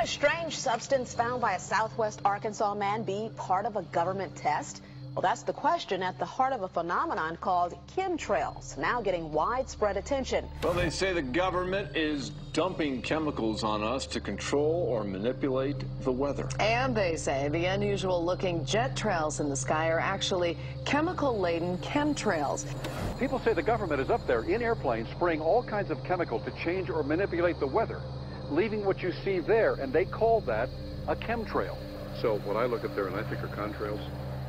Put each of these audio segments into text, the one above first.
a strange substance found by a southwest Arkansas man be part of a government test? Well, that's the question at the heart of a phenomenon called chemtrails, now getting widespread attention. Well, they say the government is dumping chemicals on us to control or manipulate the weather. And they say the unusual-looking jet trails in the sky are actually chemical-laden chemtrails. People say the government is up there in airplanes spraying all kinds of chemical to change or manipulate the weather, leaving what you see there, and they call that a chemtrail. So what I look at there and I think are contrails,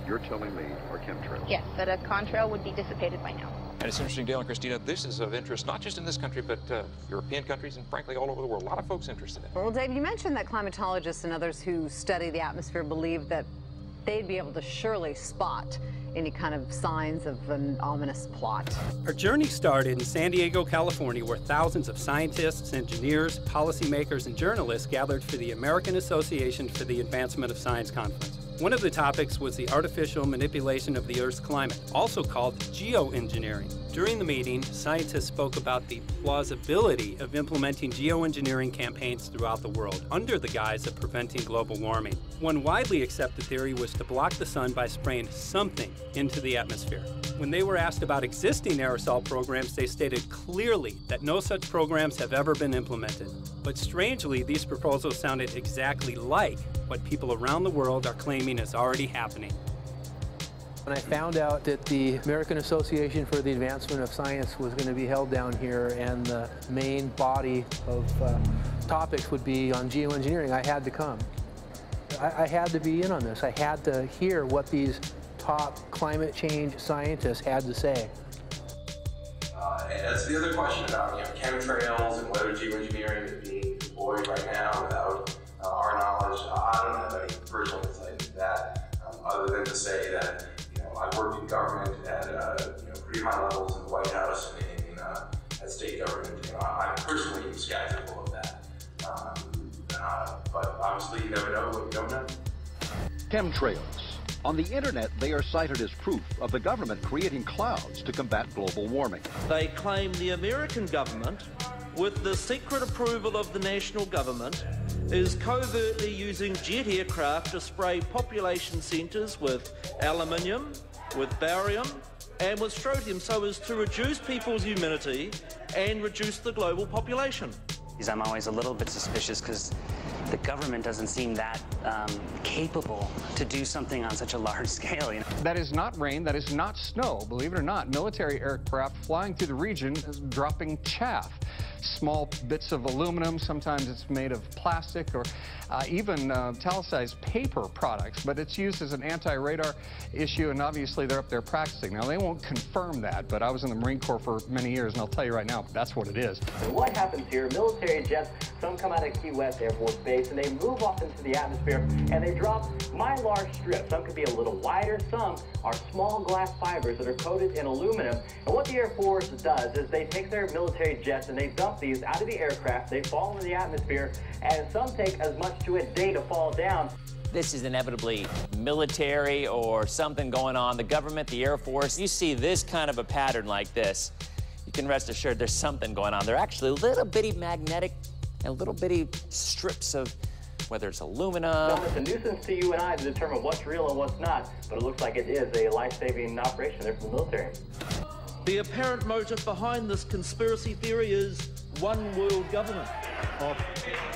you're telling me are chemtrails? Yes, that a contrail would be dissipated by now. And it's interesting, Dale and Christina, this is of interest not just in this country, but European countries and frankly all over the world. A lot of folks interested in it. Well, Dave, you mentioned that climatologists and others who study the atmosphere believe that they'd be able to surely spot any kind of signs of an ominous plot. Our journey started in San Diego, California, where thousands of scientists, engineers, policymakers, and journalists gathered for the American Association for the Advancement of Science Conference. One of the topics was the artificial manipulation of the Earth's climate, also called geoengineering. During the meeting, scientists spoke about the plausibility of implementing geoengineering campaigns throughout the world under the guise of preventing global warming. One widely accepted theory was to block the sun by spraying something into the atmosphere. When they were asked about existing aerosol programs, they stated clearly that no such programs have ever been implemented. But strangely, these proposals sounded exactly like what people around the world are claiming is already happening. When I found out that the American Association for the Advancement of Science was going to be held down here and the main body of topics would be on geoengineering, I had to come. I had to be in on this. I had to hear what these top climate change scientists had to say. And that's the other question about chemtrails and whether geoengineering is being deployed right now without our knowledge. I don't have any personal insight into that, other than to say that I've worked in government at pretty high levels in the White House and at state government. I'm personally skeptical of that. But obviously, you never know what you don't know. Chemtrails. On the internet, they are cited as proof of the government creating clouds to combat global warming. They claim the American government, with the secret approval of the national government, is covertly using jet aircraft to spray population centres with aluminium, with barium, and with strontium so as to reduce people's immunity and reduce the global population. I'm always a little bit suspicious because the government doesn't seem that capable to do something on such a large scale. That is not rain, that is not snow. Believe it or not, military aircraft flying through the region is dropping chaff. Small bits of aluminum, sometimes it's made of plastic or even talicized paper products, but it's used as an anti-radar issue, and obviously they're up there practicing. Now, they won't confirm that, but I was in the Marine Corps for many years, and I'll tell you right now, that's what it is. And what happens here, military jets, some come out of Key West Air Force Base, and they move off into the atmosphere, and they drop mylar strips. Some could be a little wider, some are small glass fibers that are coated in aluminum. And what the Air Force does is they take their military jets and they dump these out of the aircraft, they fall into the atmosphere, and some take as much to a day to fall down. This is inevitably military or something going on. The government, the Air Force, you see this kind of a pattern like this, you can rest assured there's something going on. They're actually little bitty magnetic and little bitty strips of, whether it's aluminum. Now, it's a nuisance to you and I to determine what's real and what's not, but it looks like it is a life-saving operation there from the military. The apparent motive behind this conspiracy theory is one world government.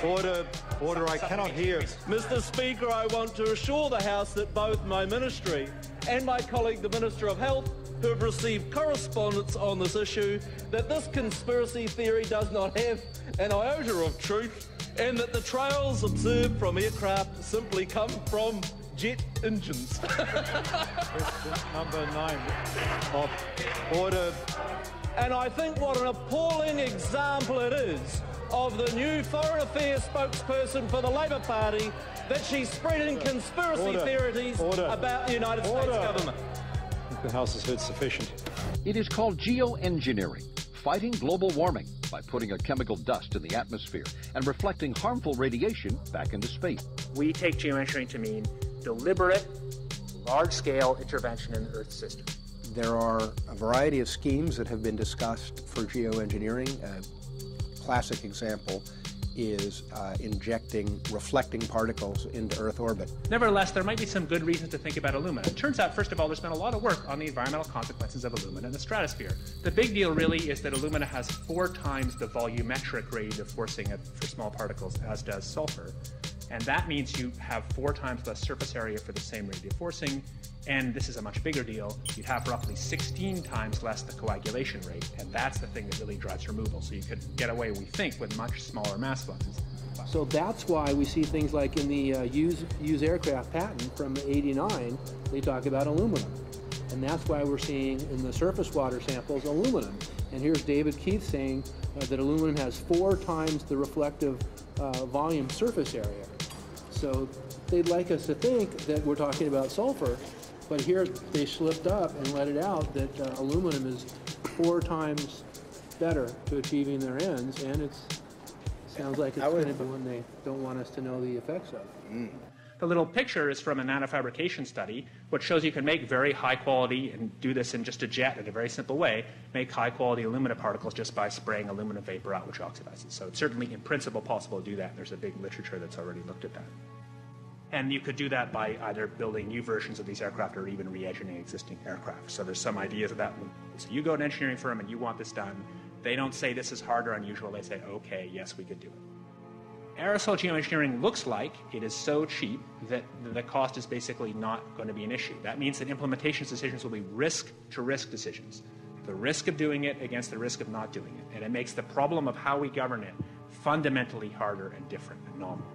Order, I cannot hear. Mr. Speaker, I want to assure the House that both my ministry and my colleague, the Minister of Health, who have received correspondence on this issue, that this conspiracy theory does not have an iota of truth, and that the trails observed from aircraft simply come from jet engines. Question number 9 of order. And I think what an appalling example it is of the new Foreign Affairs spokesperson for the Labour Party that she's spreading conspiracy theories about the United States government. I think the House has heard sufficient. It is called geoengineering, fighting global warming by putting a chemical dust in the atmosphere and reflecting harmful radiation back into space. We take geoengineering to mean deliberate, large-scale intervention in the Earth system. There are a variety of schemes that have been discussed for geoengineering. A classic example is injecting reflecting particles into Earth orbit. Nevertheless, there might be some good reasons to think about alumina. It turns out, first of all, there's been a lot of work on the environmental consequences of alumina in the stratosphere. The big deal really is that alumina has 4 times the volumetric radiative forcing for small particles as does sulfur. And that means you have 4 times less surface area for the same radiative forcing. And this is a much bigger deal. You'd have roughly 16 times less the coagulation rate. And that's the thing that really drives removal. So you could get away, we think, with much smaller mass fluxes. So that's why we see things like in the use aircraft patent from '89, they talk about aluminum. And that's why we're seeing in the surface water samples aluminum. And here's David Keith saying that aluminum has 4 times the reflective volume surface area. So they'd like us to think that we're talking about sulfur, but here they slipped up and let it out that aluminum is 4 times better to achieving their ends, and it sounds like it's going to be one they don't want us to know the effects of. The little picture is from a nanofabrication study, which shows you can make very high quality, and do this in just a jet in a very simple way, make high quality alumina particles just by spraying aluminum vapor out, which oxidizes. So it's certainly in principle possible to do that, and there's a big literature that's already looked at that. And you could do that by either building new versions of these aircraft or even re-engineering existing aircraft. So there's some ideas of that. So you go to an engineering firm and you want this done. They don't say this is hard or unusual. They say, okay, yes, we could do it. Aerosol geoengineering looks like it is so cheap that the cost is basically not going to be an issue. That means that implementation decisions will be risk-to-risk decisions. The risk of doing it against the risk of not doing it. And it makes the problem of how we govern it fundamentally harder and different and novel.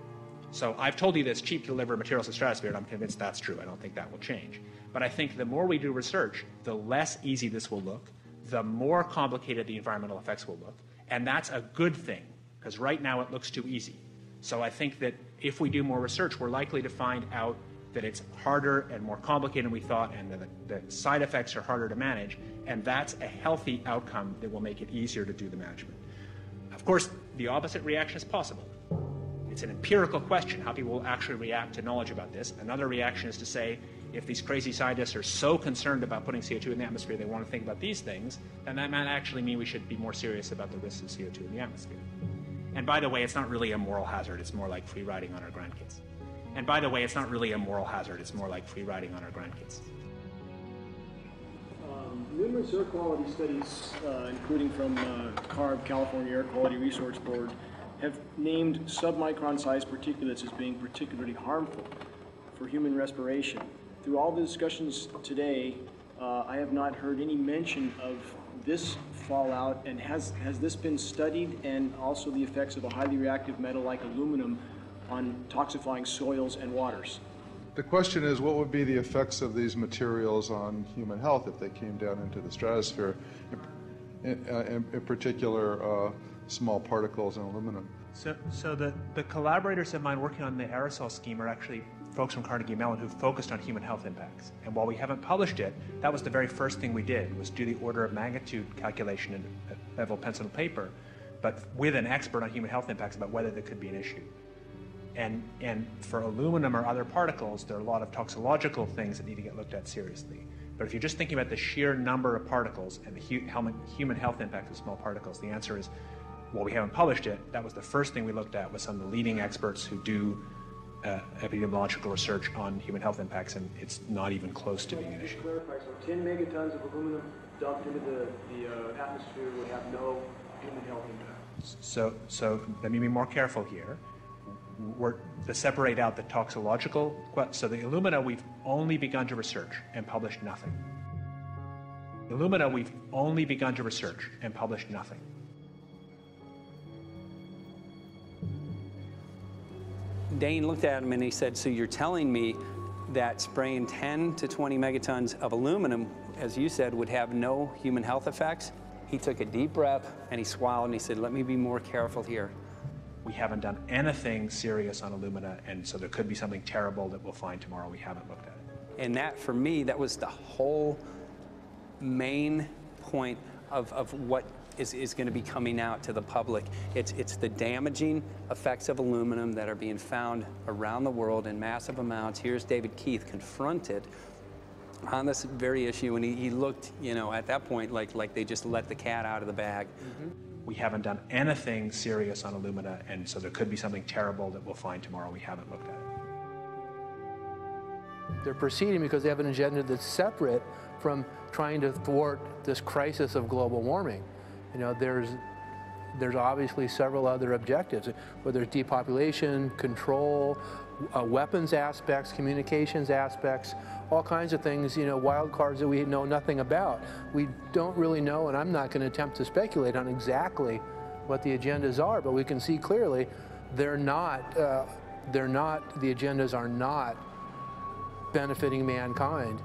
So I've told you that it's cheap to deliver materials to the stratosphere, and I'm convinced that's true. I don't think that will change. But I think the more we do research, the less easy this will look, the more complicated the environmental effects will look. And that's a good thing, because right now it looks too easy. So I think that if we do more research, we're likely to find out that it's harder and more complicated than we thought, and the side effects are harder to manage, and that's a healthy outcome that will make it easier to do the management. Of course, the opposite reaction is possible. It's an empirical question, how people will actually react to knowledge about this. Another reaction is to say, if these crazy scientists are so concerned about putting CO2 in the atmosphere, they want to think about these things, then that might actually mean we should be more serious about the risks of CO2 in the atmosphere. And by the way, it's not really a moral hazard, it's more like free riding on our grandkids. And by the way, it's not really a moral hazard, it's more like free riding on our grandkids. Numerous air quality studies, including from CARB, California Air Quality Resource Board, have named submicron-sized particulates as being particularly harmful for human respiration. Through all the discussions today, I have not heard any mention of this fallout, and has this been studied, and also the effects of a highly reactive metal like aluminum on toxifying soils and waters? The question is, what would be the effects of these materials on human health if they came down into the stratosphere, in particular small particles and aluminum? So the collaborators of mine working on the aerosol scheme are actually folks from Carnegie Mellon who focused on human health impacts. And while we haven't published it, that was the very first thing we did, was do the order of magnitude calculation in level pencil and paper, but with an expert on human health impacts about whether there could be an issue. And for aluminum or other particles, there are a lot of toxicological things that need to get looked at seriously. But if you're just thinking about the sheer number of particles and the human health impact of small particles, the answer is, well, we haven't published it. That was the first thing we looked at with some of the leading experts who do epidemiological research on human health impacts, and it's not even close to being an issue. Clarify, so 10 megatons of aluminum dumped into the atmosphere would have no human health impact. So let me be more careful here. We're to separate out the toxicological. So the alumina, we've only begun to research and published nothing. Alumina, we've only begun to research and published nothing. Dane looked at him and he said, so you're telling me that spraying 10 to 20 megatons of aluminum, as you said, would have no human health effects? He took a deep breath and he swallowed and he said, let me be more careful here. We haven't done anything serious on alumina, and so there could be something terrible that we'll find tomorrow. We haven't looked at it. And that, for me, that was the whole main point of what is going to be coming out to the public. It's the damaging effects of aluminum that are being found around the world in massive amounts. Here's David Keith confronted on this very issue, and he looked, you know, at that point like they just let the cat out of the bag. Mm-hmm. We haven't done anything serious on Illumina, and so there could be something terrible that we'll find tomorrow. We haven't looked at it. They're proceeding because they have an agenda that's separate from trying to thwart this crisis of global warming. You know, there's obviously several other objectives, whether it's depopulation, control, weapons aspects, communications aspects, all kinds of things, you know, wild cards that we know nothing about. We don't really know, and I'm not going to attempt to speculate on exactly what the agendas are, but we can see clearly the agendas are not benefiting mankind.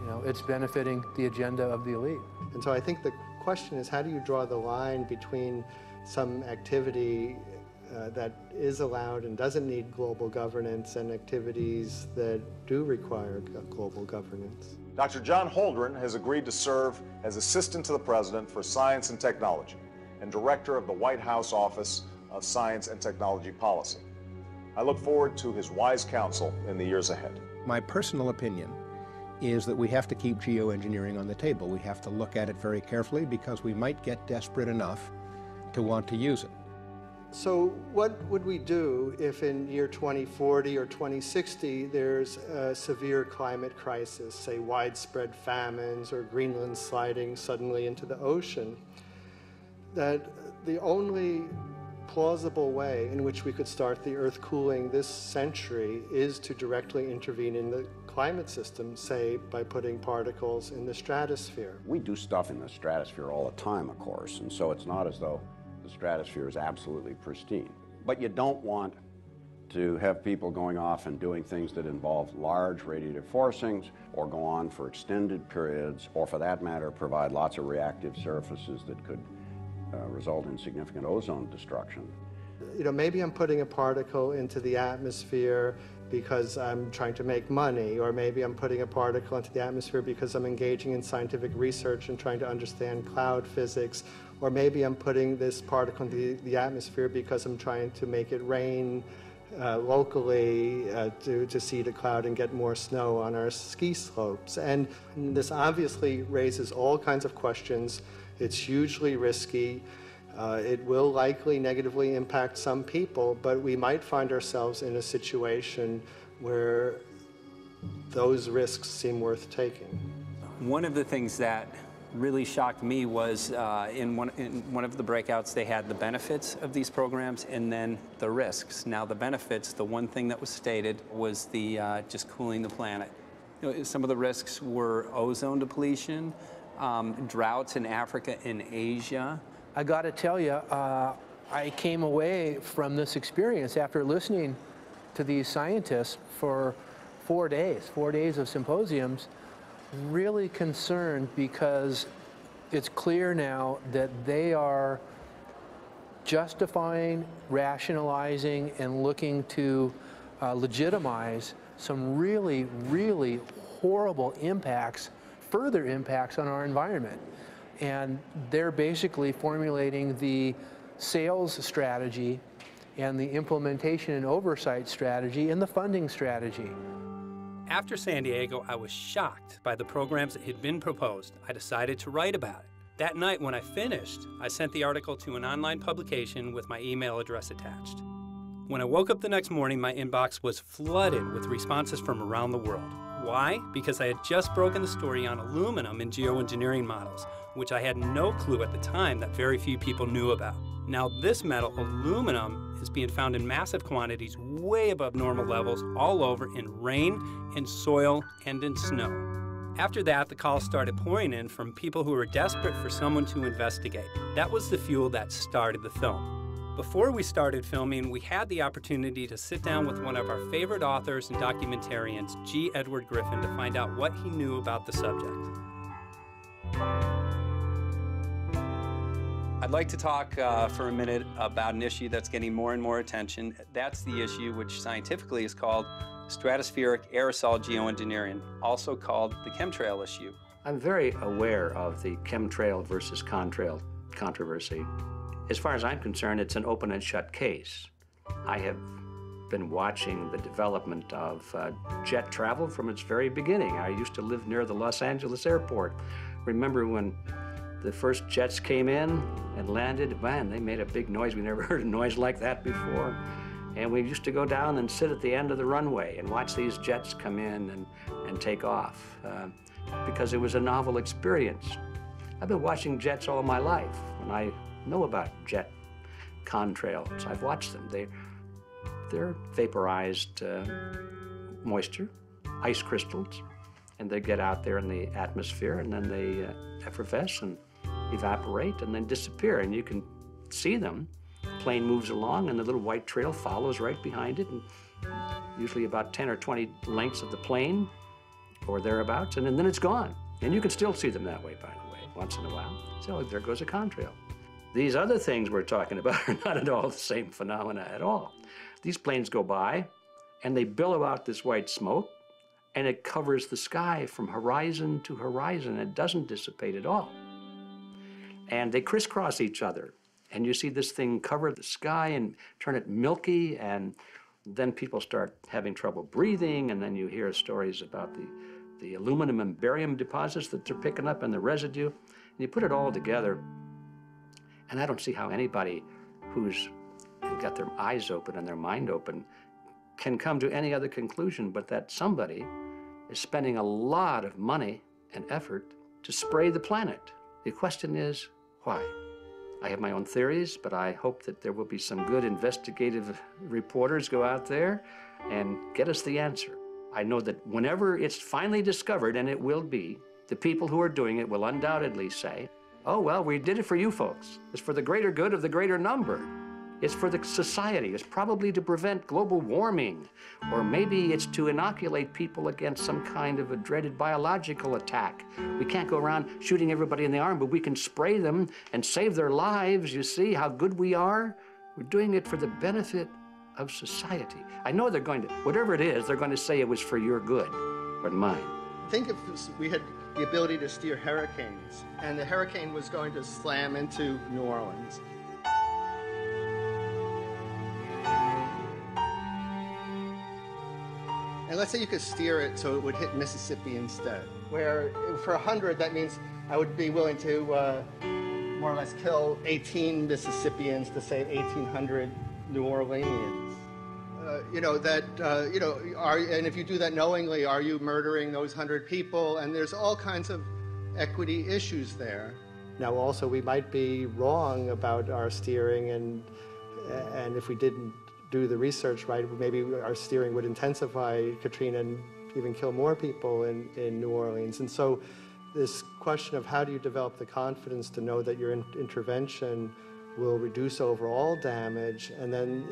You know, it's benefiting the agenda of the elite. And so I think the question is, how do you draw the line between some activity that is allowed and doesn't need global governance and activities that do require global governance? Dr. John Holdren has agreed to serve as Assistant to the President for Science and Technology and Director of the White House Office of Science and Technology Policy. I look forward to his wise counsel in the years ahead. My personal opinion is that we have to keep geoengineering on the table. We have to look at it very carefully because we might get desperate enough to want to use it. So what would we do if in year 2040 or 2060 there's a severe climate crisis, say widespread famines or Greenland sliding suddenly into the ocean? That the only plausible way in which we could start the Earth cooling this century is to directly intervene in the climate system, say by putting particles in the stratosphere. We do stuff in the stratosphere all the time, of course, and so it's not as though the stratosphere is absolutely pristine. But you don't want to have people going off and doing things that involve large radiative forcings or go on for extended periods, or for that matter, provide lots of reactive surfaces that could result in significant ozone destruction. You know, maybe I'm putting a particle into the atmosphere because I'm trying to make money, or maybe I'm putting a particle into the atmosphere because I'm engaging in scientific research and trying to understand cloud physics, or maybe I'm putting this particle into the atmosphere because I'm trying to make it rain locally to seed a cloud and get more snow on our ski slopes. And this obviously raises all kinds of questions. It's hugely risky. It will likely negatively impact some people, but we might find ourselves in a situation where those risks seem worth taking. One of the things that really shocked me was in one of the breakouts, they had the benefits of these programs and then the risks. Now the benefits, the one thing that was stated was the just cooling the planet. You know, some of the risks were ozone depletion, droughts in Africa and Asia. I got to tell you, I came away from this experience after listening to these scientists for 4 days of symposiums, really concerned, because it's clear now that they are justifying, rationalizing, and looking to legitimize some really, really horrible impacts, further impacts on our environment. And they're basically formulating the sales strategy and the implementation and oversight strategy and the funding strategy. After San Diego, I was shocked by the programs that had been proposed. I decided to write about it. That night when I finished, I sent the article to an online publication with my email address attached. When I woke up the next morning, my inbox was flooded with responses from around the world. Why? Because I had just broken the story on aluminum in geoengineering models, which I had no clue at the time that very few people knew about. Now this metal, aluminum, is being found in massive quantities way above normal levels all over in rain, in soil, and in snow. After that, the calls started pouring in from people who were desperate for someone to investigate. That was the fuel that started the film. Before we started filming, we had the opportunity to sit down with one of our favorite authors and documentarians, G. Edward Griffin, to find out what he knew about the subject. I'd like to talk for a minute about an issue that's getting more and more attention. That's the issue which scientifically is called stratospheric aerosol geoengineering, also called the chemtrail issue. I'm very aware of the chemtrail versus contrail controversy. As far as I'm concerned, it's an open and shut case. I have been watching the development of jet travel from its very beginning. I used to live near the Los Angeles airport. Remember when the first jets came in and landed, man, they made a big noise. We never heard a noise like that before. And we used to go down and sit at the end of the runway and watch these jets come in and take off because it was a novel experience. I've been watching jets all my life. When I know about jet contrails, I've watched them. They're vaporized moisture, ice crystals, and they get out there in the atmosphere, and then they effervesce and evaporate and then disappear, and you can see them. Plane moves along, and the little white trail follows right behind it, and usually about 10 or 20 lengths of the plane or thereabouts, and then it's gone. And you can still see them that way, by the way, once in a while. So there goes a contrail. These other things we're talking about are not at all the same phenomena at all. These planes go by, and they billow out this white smoke, and it covers the sky from horizon to horizon. It doesn't dissipate at all. And they crisscross each other. And you see this thing cover the sky and turn it milky, and then people start having trouble breathing, and then you hear stories about the aluminum and barium deposits that they're picking up and the residue. And you put it all together, and I don't see how anybody who's got their eyes open and their mind open can come to any other conclusion but that somebody is spending a lot of money and effort to spray the planet. The question is, why? I have my own theories, but I hope that there will be some good investigative reporters go out there and get us the answer. I know that whenever it's finally discovered, and it will be, the people who are doing it will undoubtedly say, oh, well, we did it for you folks. It's for the greater good of the greater number. It's for the society. It's probably to prevent global warming, or maybe it's to inoculate people against some kind of a dreaded biological attack. We can't go around shooting everybody in the arm, but we can spray them and save their lives. You see how good we are? We're doing it for the benefit of society. I know they're going to, whatever it is, they're going to say it was for your good, but mine. Think if we had the ability to steer hurricanes, and the hurricane was going to slam into New Orleans. And let's say you could steer it so it would hit Mississippi instead, where for 100, that means I would be willing to more or less kill 18 Mississippians to save 1,800 New Orleanians. And if you do that knowingly, are you murdering those 100 people? And there's all kinds of equity issues there. Now, also, we might be wrong about our steering, and if we didn't do the research right, maybe our steering would intensify Katrina and even kill more people in New Orleans. And so this question of how do you develop the confidence to know that your intervention will reduce overall damage, and then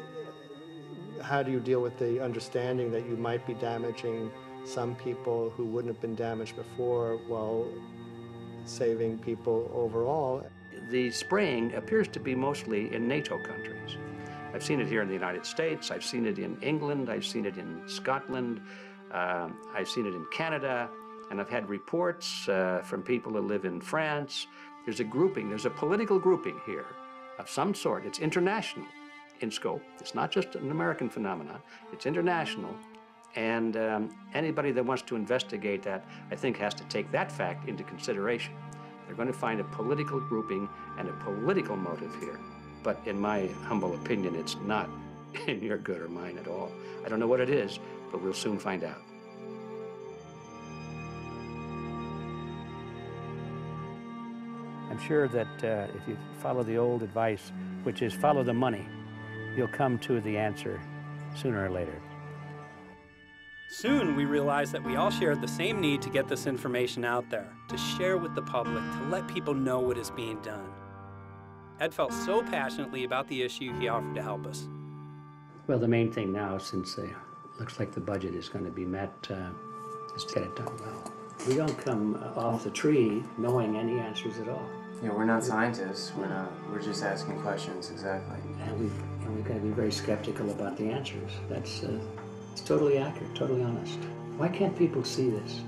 how do you deal with the understanding that you might be damaging some people who wouldn't have been damaged before while saving people overall? The spraying appears to be mostly in NATO countries. I've seen it here in the United States, I've seen it in England, I've seen it in Scotland, I've seen it in Canada, and I've had reports from people who live in France. There's a grouping, there's a political grouping here of some sort. It's international in scope. It's not just an American phenomenon, it's international. And anybody that wants to investigate that, I think, has to take that fact into consideration. They're going to find a political grouping and a political motive here. But in my humble opinion, it's not in your good or mine at all. I don't know what it is, but we'll soon find out. I'm sure that if you follow the old advice, which is follow the money, you'll come to the answer sooner or later. Soon we realized that we all shared the same need to get this information out there, to share with the public, to let people know what is being done. Ed felt so passionately about the issue, he offered to help us. Well, the main thing now, since it looks like the budget is going to be met, is to get it done well. We don't come off the tree knowing any answers at all. Yeah, we're not scientists. We're just asking questions, exactly. And we've got to be very skeptical about the answers. That's it's totally accurate, totally honest. Why can't people see this?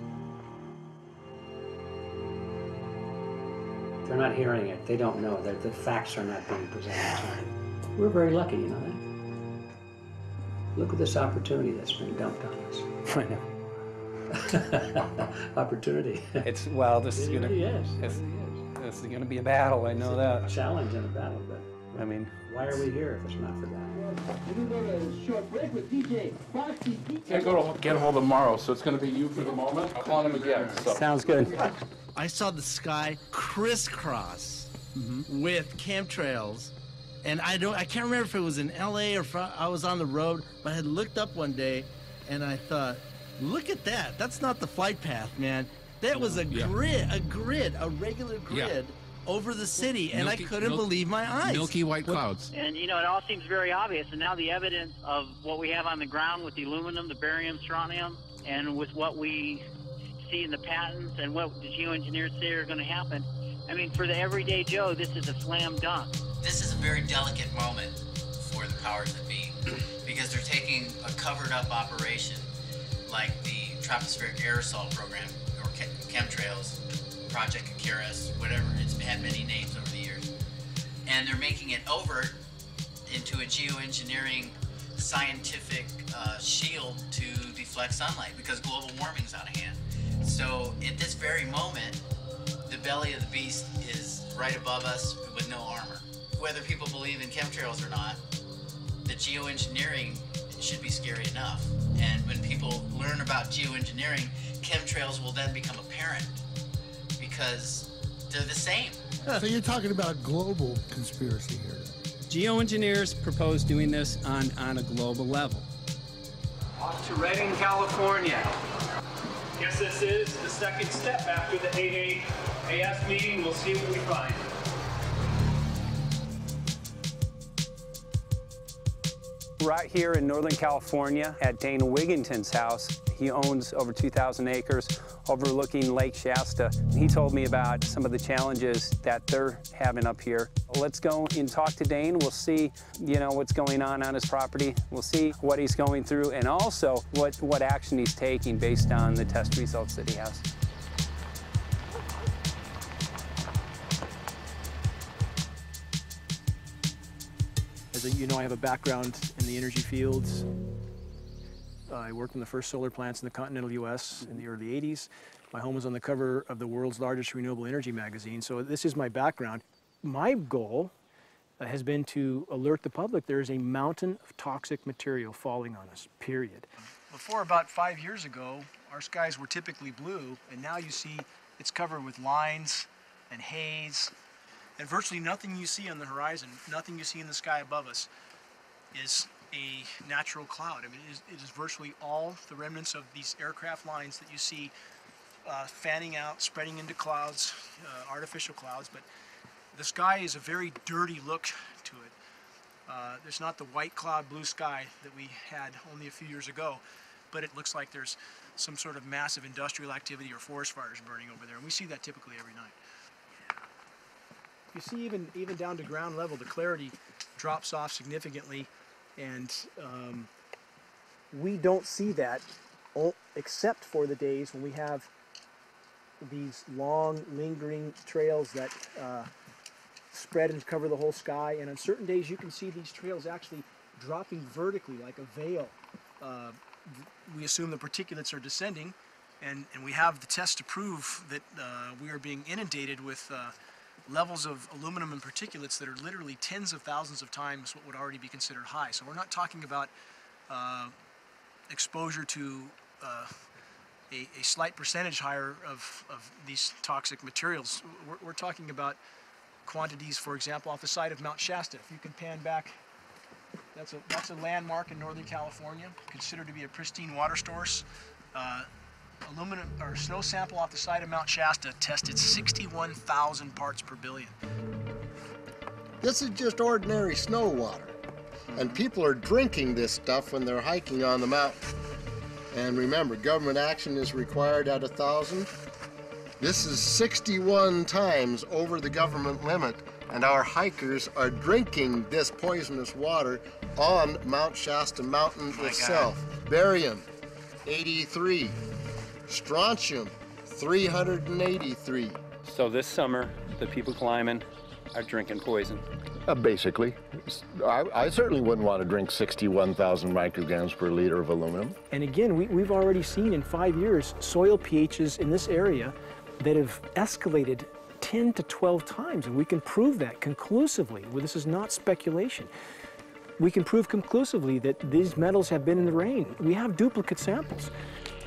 They're not hearing it. They don't know that the facts are not being presented to them. We're very lucky, you know that? Look at this opportunity that's been dumped on us. I know. Opportunity. This is going to... Yes. This this is going to be a battle, I know that. Challenge and a battle, but I mean, why are we here if it's not for that? We're going to go to a short break with DJ Foxy. Can't go to get hold of tomorrow, so it's going to be you for the moment. I'll call him again. So. Sounds good. I saw the sky crisscross with chemtrails, and I can't remember if it was in LA or I was on the road, but I had looked up one day, and I thought, look at that. That's not the flight path, man. That was a grid, a regular grid over the city, and I couldn't believe my eyes. Milky white clouds. And, you know, it all seems very obvious, and now the evidence of what we have on the ground with the aluminum, the barium, strontium, and with what we see in the patents and what the geoengineers say are going to happen, I mean, for the everyday Joe, this is a slam dunk. This is a very delicate moment for the powers that be, because they're taking a covered-up operation like the tropospheric aerosol program, or chemtrails, Project Icarus, whatever. It's had many names over the years. And they're making it over into a geoengineering scientific shield to deflect sunlight, because global warming's out of hand. So at this very moment, the belly of the beast is right above us with no armor. Whether people believe in chemtrails or not, the geoengineering should be scary enough. And when people learn about geoengineering, chemtrails will then become apparent, because they're the same. So you're talking about global conspiracy here. Geoengineers propose doing this on a global level. Off to Redding, California. Guess this is the second step after the AAAS meeting. We'll see what we find. Right here in Northern California at Dana Wigington's house. He owns over 2,000 acres overlooking Lake Shasta. He told me about some of the challenges that they're having up here. Let's go and talk to Dane. We'll see, you know, what's going on his property. We'll see what he's going through, and also what action he's taking based on the test results that he has. As you know, I have a background in the energy fields. I worked in the first solar plants in the continental U.S. in the early 80s. My home was on the cover of the world's largest renewable energy magazine, so this is my background. My goal has been to alert the public there is a mountain of toxic material falling on us, period. Before about 5 years ago, our skies were typically blue, and now you see it's covered with lines and haze, and virtually nothing you see on the horizon, nothing you see in the sky above us is a natural cloud. I mean, it is virtually all the remnants of these aircraft lines that you see fanning out, spreading into clouds, artificial clouds, but the sky is a very dirty look to it. There's not the white cloud blue sky that we had only a few years ago, but it looks like there's some sort of massive industrial activity or forest fires burning over there, and we see that typically every night. You see even down to ground level, the clarity drops off significantly, and we don't see that except for the days when we have these long, lingering trails that spread and cover the whole sky, and on certain days you can see these trails actually dropping vertically like a veil. We assume the particulates are descending, and we have the test to prove that we are being inundated with levels of aluminum and particulates that are literally tens of thousands of times what would already be considered high. So we're not talking about exposure to a slight percentage higher of these toxic materials. We're talking about quantities, for example, off the side of Mount Shasta. If you can pan back, that's a landmark in Northern California, considered to be a pristine water source. Aluminum or snow sample off the side of Mount Shasta tested 61,000 parts per billion. This is just ordinary snow water, and people are drinking this stuff when they're hiking on the mountain. And remember, government action is required at 1,000. This is 61 times over the government limit, and our hikers are drinking this poisonous water on Mount Shasta Mountain itself. Barium, 83. Strontium, 383. So this summer, the people climbing are drinking poison. Basically. I certainly wouldn't want to drink 61,000 micrograms per liter of aluminum. And again, we've already seen in 5 years soil pHs in this area that have escalated 10 to 12 times, and we can prove that conclusively. Well, this is not speculation. We can prove conclusively that these metals have been in the rain. We have duplicate samples.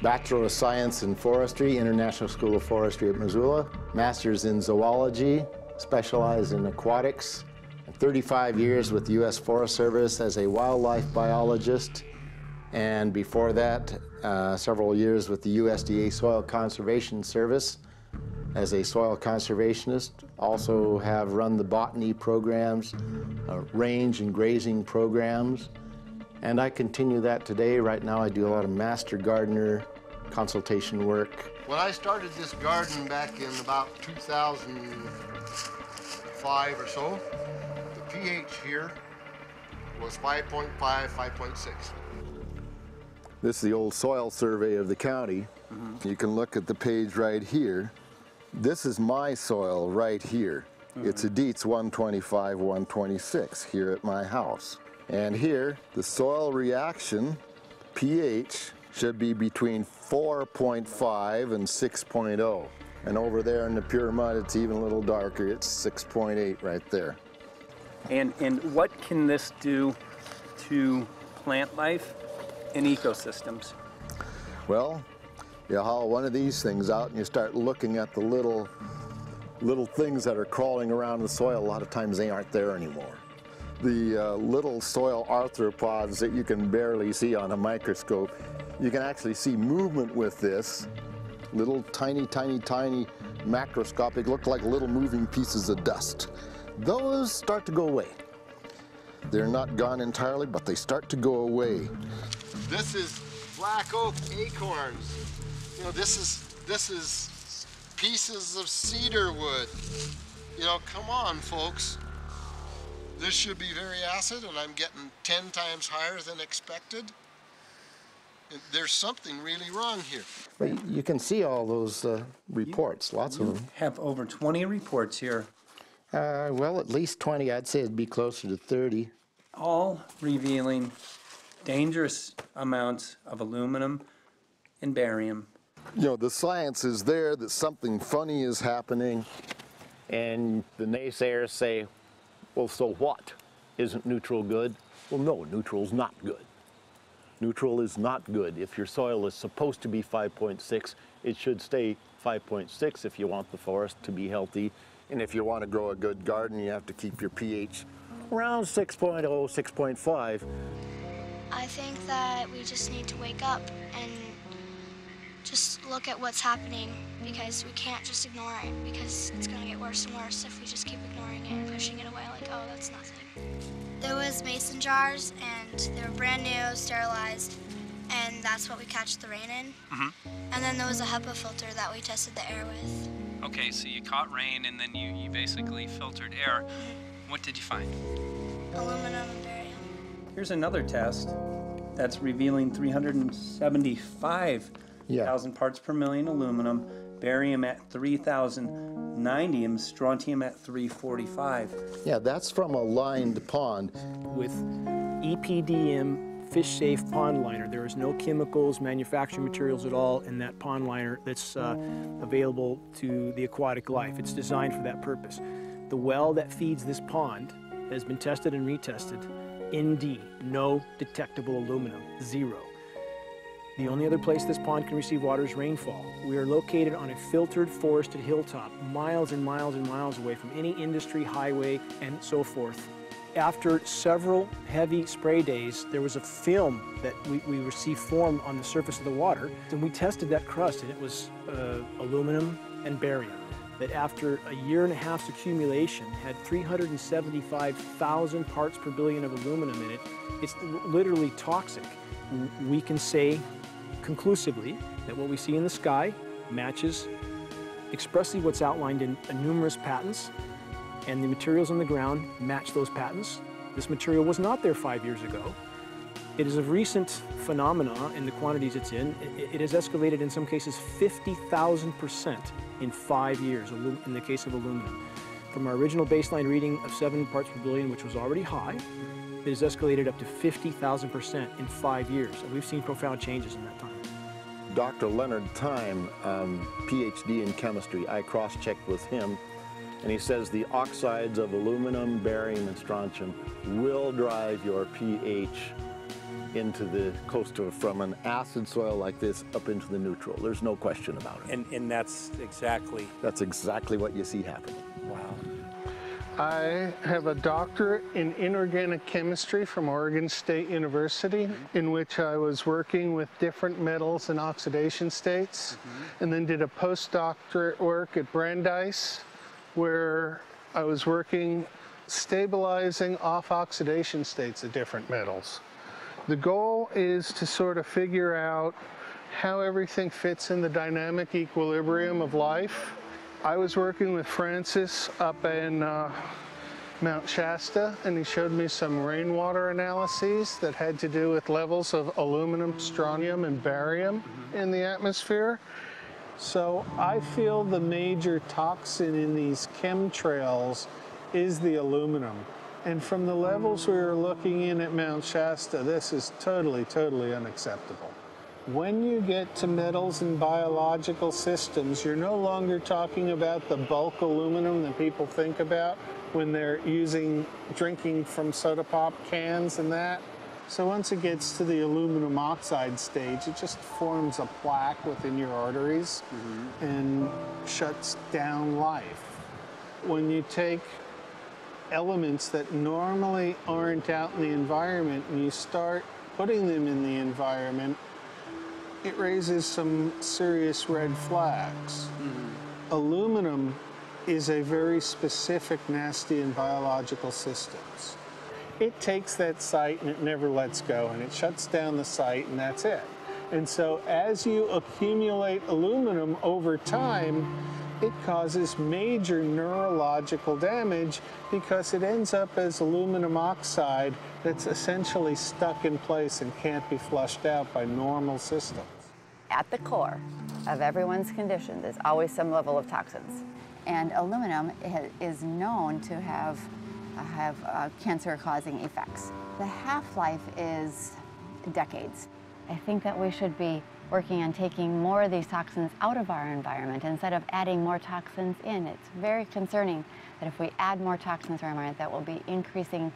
Bachelor of Science in Forestry, International School of Forestry at Missoula. Master's in Zoology, specialized in aquatics. 35 years with the U.S. Forest Service as a wildlife biologist. And before that, several years with the USDA Soil Conservation Service as a soil conservationist. Also have run the botany programs, range and grazing programs. And I continue that today. Right now I do a lot of master gardener consultation work. When I started this garden back in about 2005 or so, the pH here was 5.5, 5.6. This is the old soil survey of the county. You can look at the page right here. This is my soil right here. It's a Dietz 125, 126 here at my house. And here, the soil reaction pH should be between 4.5 and 6.0. And over there in the pure mud, it's even a little darker. It's 6.8 right there. And what can this do to plant life and ecosystems? Well, you haul one of these things out and you start looking at the little things that are crawling around the soil. A lot of times they aren't there anymore. The little soil arthropods that you can barely see on a microscope, you can actually see movement with this. Little tiny, tiny, tiny macroscopic, look like little moving pieces of dust. Those start to go away. They're not gone entirely, but they start to go away. This is black oak acorns. You know, this is pieces of cedar wood. You know, come on, folks. This should be very acid, and I'm getting 10 times higher than expected. There's something really wrong here. But you can see all those reports, lots of them. Have over 20 reports here. Well, at least 20. I'd say it'd be closer to 30. All revealing dangerous amounts of aluminum and barium. You know, the science is there that something funny is happening, and the naysayers say, well, so what? Isn't neutral good? Well, no, neutral's not good. Neutral is not good. If your soil is supposed to be 5.6, it should stay 5.6 if you want the forest to be healthy. And if you want to grow a good garden, you have to keep your pH around 6.0, 6.5. I think that we just need to wake up and just look at what's happening, because we can't just ignore it, because it's going to get worse and worse if we just keep ignoring it and pushing it away like, oh, that's nothing. There was mason jars, and they were brand new, sterilized, and that's what we catch the rain in. And then there was a HEPA filter that we tested the air with. Okay, so you caught rain and then you basically filtered air. What did you find? Aluminum and barium. Here's another test that's revealing 375,000 parts per million aluminum, barium at 3,090, and strontium at 345. Yeah, that's from a lined pond. With EPDM fish-safe pond liner, there is no chemicals, manufacturing materials at all in that pond liner that's available to the aquatic life. It's designed for that purpose. The well that feeds this pond has been tested and retested. ND, no detectable aluminum, 0. The only other place this pond can receive water is rainfall. We are located on a filtered, forested hilltop, miles and miles and miles away from any industry, highway, and so forth. After several heavy spray days, there was a film that we received formed on the surface of the water, and we tested that crust, and it was aluminum and barium. That after a year and a half's accumulation had 375,000 parts per billion of aluminum in it. It's literally toxic. We can say conclusively that what we see in the sky matches expressly what's outlined in numerous patents, and the materials on the ground match those patents. This material was not there 5 years ago. It is a recent phenomena in the quantities it's in. It has escalated in some cases 50,000% in 5 years in the case of aluminum. From our original baseline reading of 7 parts per billion, which was already high, it has escalated up to 50,000% in 5 years. And we've seen profound changes in that time. Dr. Leonard Time, PhD in chemistry, I cross-checked with him. And he says the oxides of aluminum, barium, and strontium will drive your pH into the coastal, from an acid soil like this up into the neutral. There's no question about it. And that's exactly... That's exactly what you see happening. Wow. I have a doctorate in inorganic chemistry from Oregon State University, in which I was working with different metals and oxidation states, and then did a postdoctorate work at Brandeis, where I was working stabilizing off oxidation states of different metals. The goal is to sort of figure out how everything fits in the dynamic equilibrium of life. I was working with Francis up in Mount Shasta, and he showed me some rainwater analyses that had to do with levels of aluminum, strontium, and barium in the atmosphere. So I feel the major toxin in these chemtrails is the aluminum. And from the levels we were looking in at Mount Shasta, this is totally, totally unacceptable. When you get to metals and biological systems, you're no longer talking about the bulk aluminum that people think about when they're drinking from soda pop cans and that. So once it gets to the aluminum oxide stage, it just forms a plaque within your arteries and shuts down life. When you take elements that normally aren't out in the environment and you start putting them in the environment, it raises some serious red flags. Aluminum is a very specific, nasty and biological systems. It takes that site and it never lets go, and it shuts down the site, and that's it. And so as you accumulate aluminum over time, it causes major neurological damage because it ends up as aluminum oxide that's essentially stuck in place and can't be flushed out by normal systems. At the core of everyone's condition, there's always some level of toxins. And aluminum is known to have cancer-causing effects. The half-life is decades. I think that we should be working on taking more of these toxins out of our environment instead of adding more toxins in. It's very concerning that if we add more toxins to our environment, that will be increasing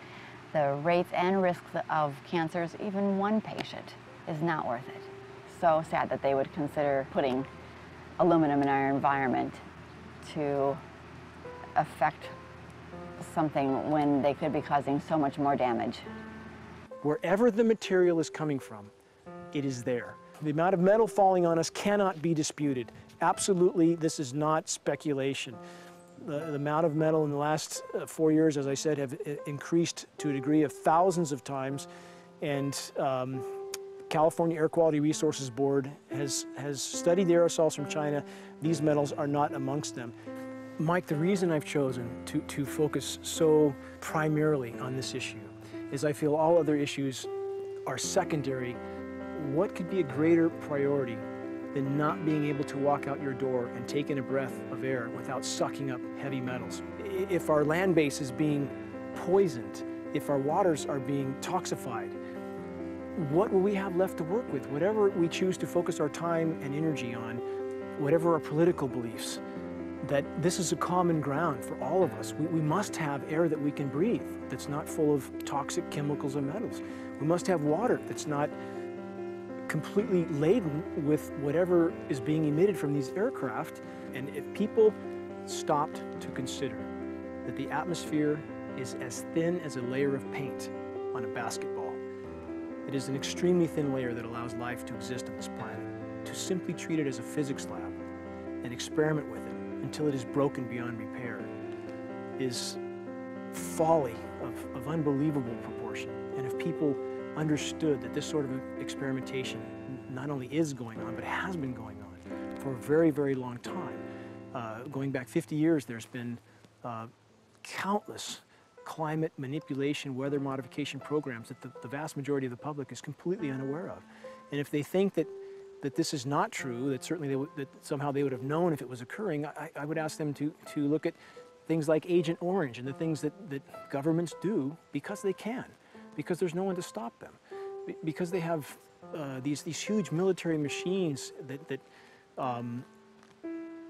the rates and risks of cancers. Even one patient is not worth it. So sad that they would consider putting aluminum in our environment to affect something when they could be causing so much more damage. Wherever the material is coming from, it is there. The amount of metal falling on us cannot be disputed. Absolutely, this is not speculation. The amount of metal in the last 4 years, as I said, have increased to a degree of thousands of times, and California Air Quality Resources Board has studied the aerosols from China. These metals are not amongst them. Mike, the reason I've chosen to focus so primarily on this issue is I feel all other issues are secondary. What could be a greater priority than not being able to walk out your door and take in a breath of air without sucking up heavy metals? If our land base is being poisoned, if our waters are being toxified, what will we have left to work with? Whatever we choose to focus our time and energy on, whatever our political beliefs, that this is a common ground for all of us. We must have air that we can breathe that's not full of toxic chemicals and metals. We must have water that's not completely laden with whatever is being emitted from these aircraft. And if people stopped to consider that the atmosphere is as thin as a layer of paint on a basketball, it is an extremely thin layer that allows life to exist on this planet. To simply treat it as a physics lab and experiment with it until it is broken beyond repair is folly of unbelievable proportion. And if people understood that this sort of experimentation not only is going on, but has been going on for a very, very long time. Going back 50 years, there's been countless climate manipulation, weather modification programs that the vast majority of the public is completely unaware of. And if they think that this is not true, that certainly that somehow they would have known if it was occurring, I would ask them to look at things like Agent Orange and the things that governments do because they can, because there's no one to stop them, because they have these huge military machines that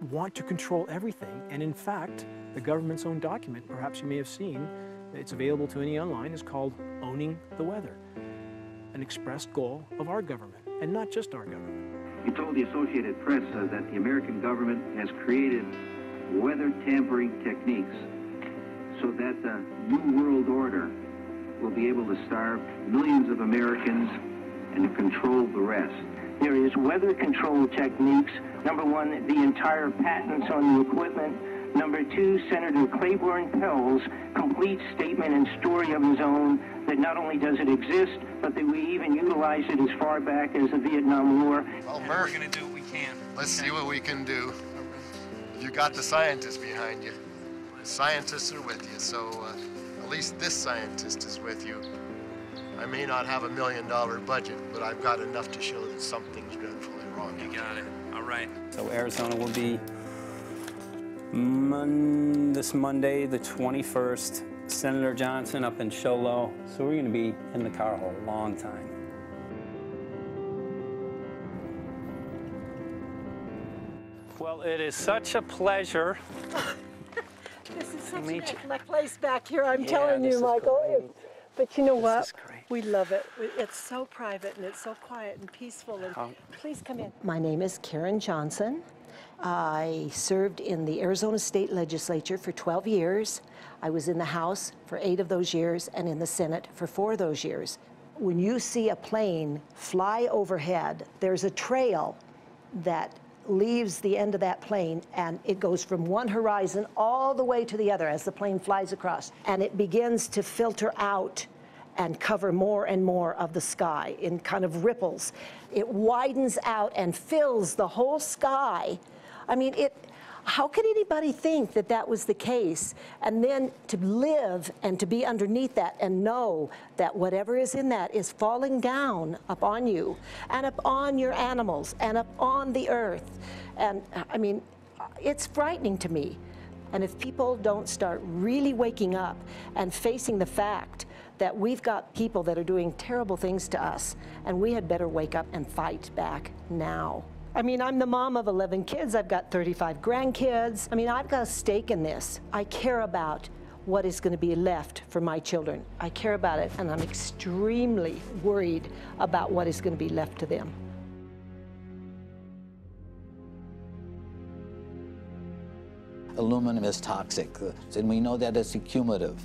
want to control everything. And in fact, the government's own document, perhaps you may have seen, it's available to any online, is called Owning the Weather, an expressed goal of our government, and not just our government. He told the Associated Press that the American government has created weather tampering techniques so that the New World Order will be able to starve millions of Americans and to control the rest. There is weather control techniques. Number one, the entire patents on the equipment. Number two, Senator Claiborne Pell's complete statement and story of his own that not only does it exist, but that we even utilize it as far back as the Vietnam War. Well, Murph, We're going to do what we can. let's see what we can do. You got the scientists behind you. The scientists are with you, so at least this scientist is with you. I may not have $1 million budget, but I've got enough to show that something's dreadfully wrong. You got it. All right. So Arizona will be this Monday, the 21st. Senator Johnson up in Show Low. So we're going to be in the car a long time. Well, it is such a pleasure. This is such Meet a nice place back here, I'm telling you, Michael. But you know what? We love it. It's so private and it's so quiet and peaceful. And please come in. My name is Karen Johnson. I served in the Arizona State Legislature for 12 years. I was in the House for 8 of those years and in the Senate for 4 of those years. When you see a plane fly overhead, there's a trail that leaves the end of that plane, and it goes from one horizon all the way to the other as the plane flies across, and it begins to filter out and cover more and more of the sky in kind of ripples. It widens out and fills the whole sky. I mean, how could anybody think that that was the case? And then to live and to be underneath that and know that whatever is in that is falling down upon you and upon your animals and upon the earth. And I mean, it's frightening to me. And if people don't start really waking up and facing the fact that we've got people that are doing terrible things to us, and we had better wake up and fight back now. I mean, I'm the mom of 11 kids. I've got 35 grandkids. I mean, I've got a stake in this. I care about what is going to be left for my children. I care about it, and I'm extremely worried about what is going to be left to them. Aluminum is toxic, and we know that it's accumulative.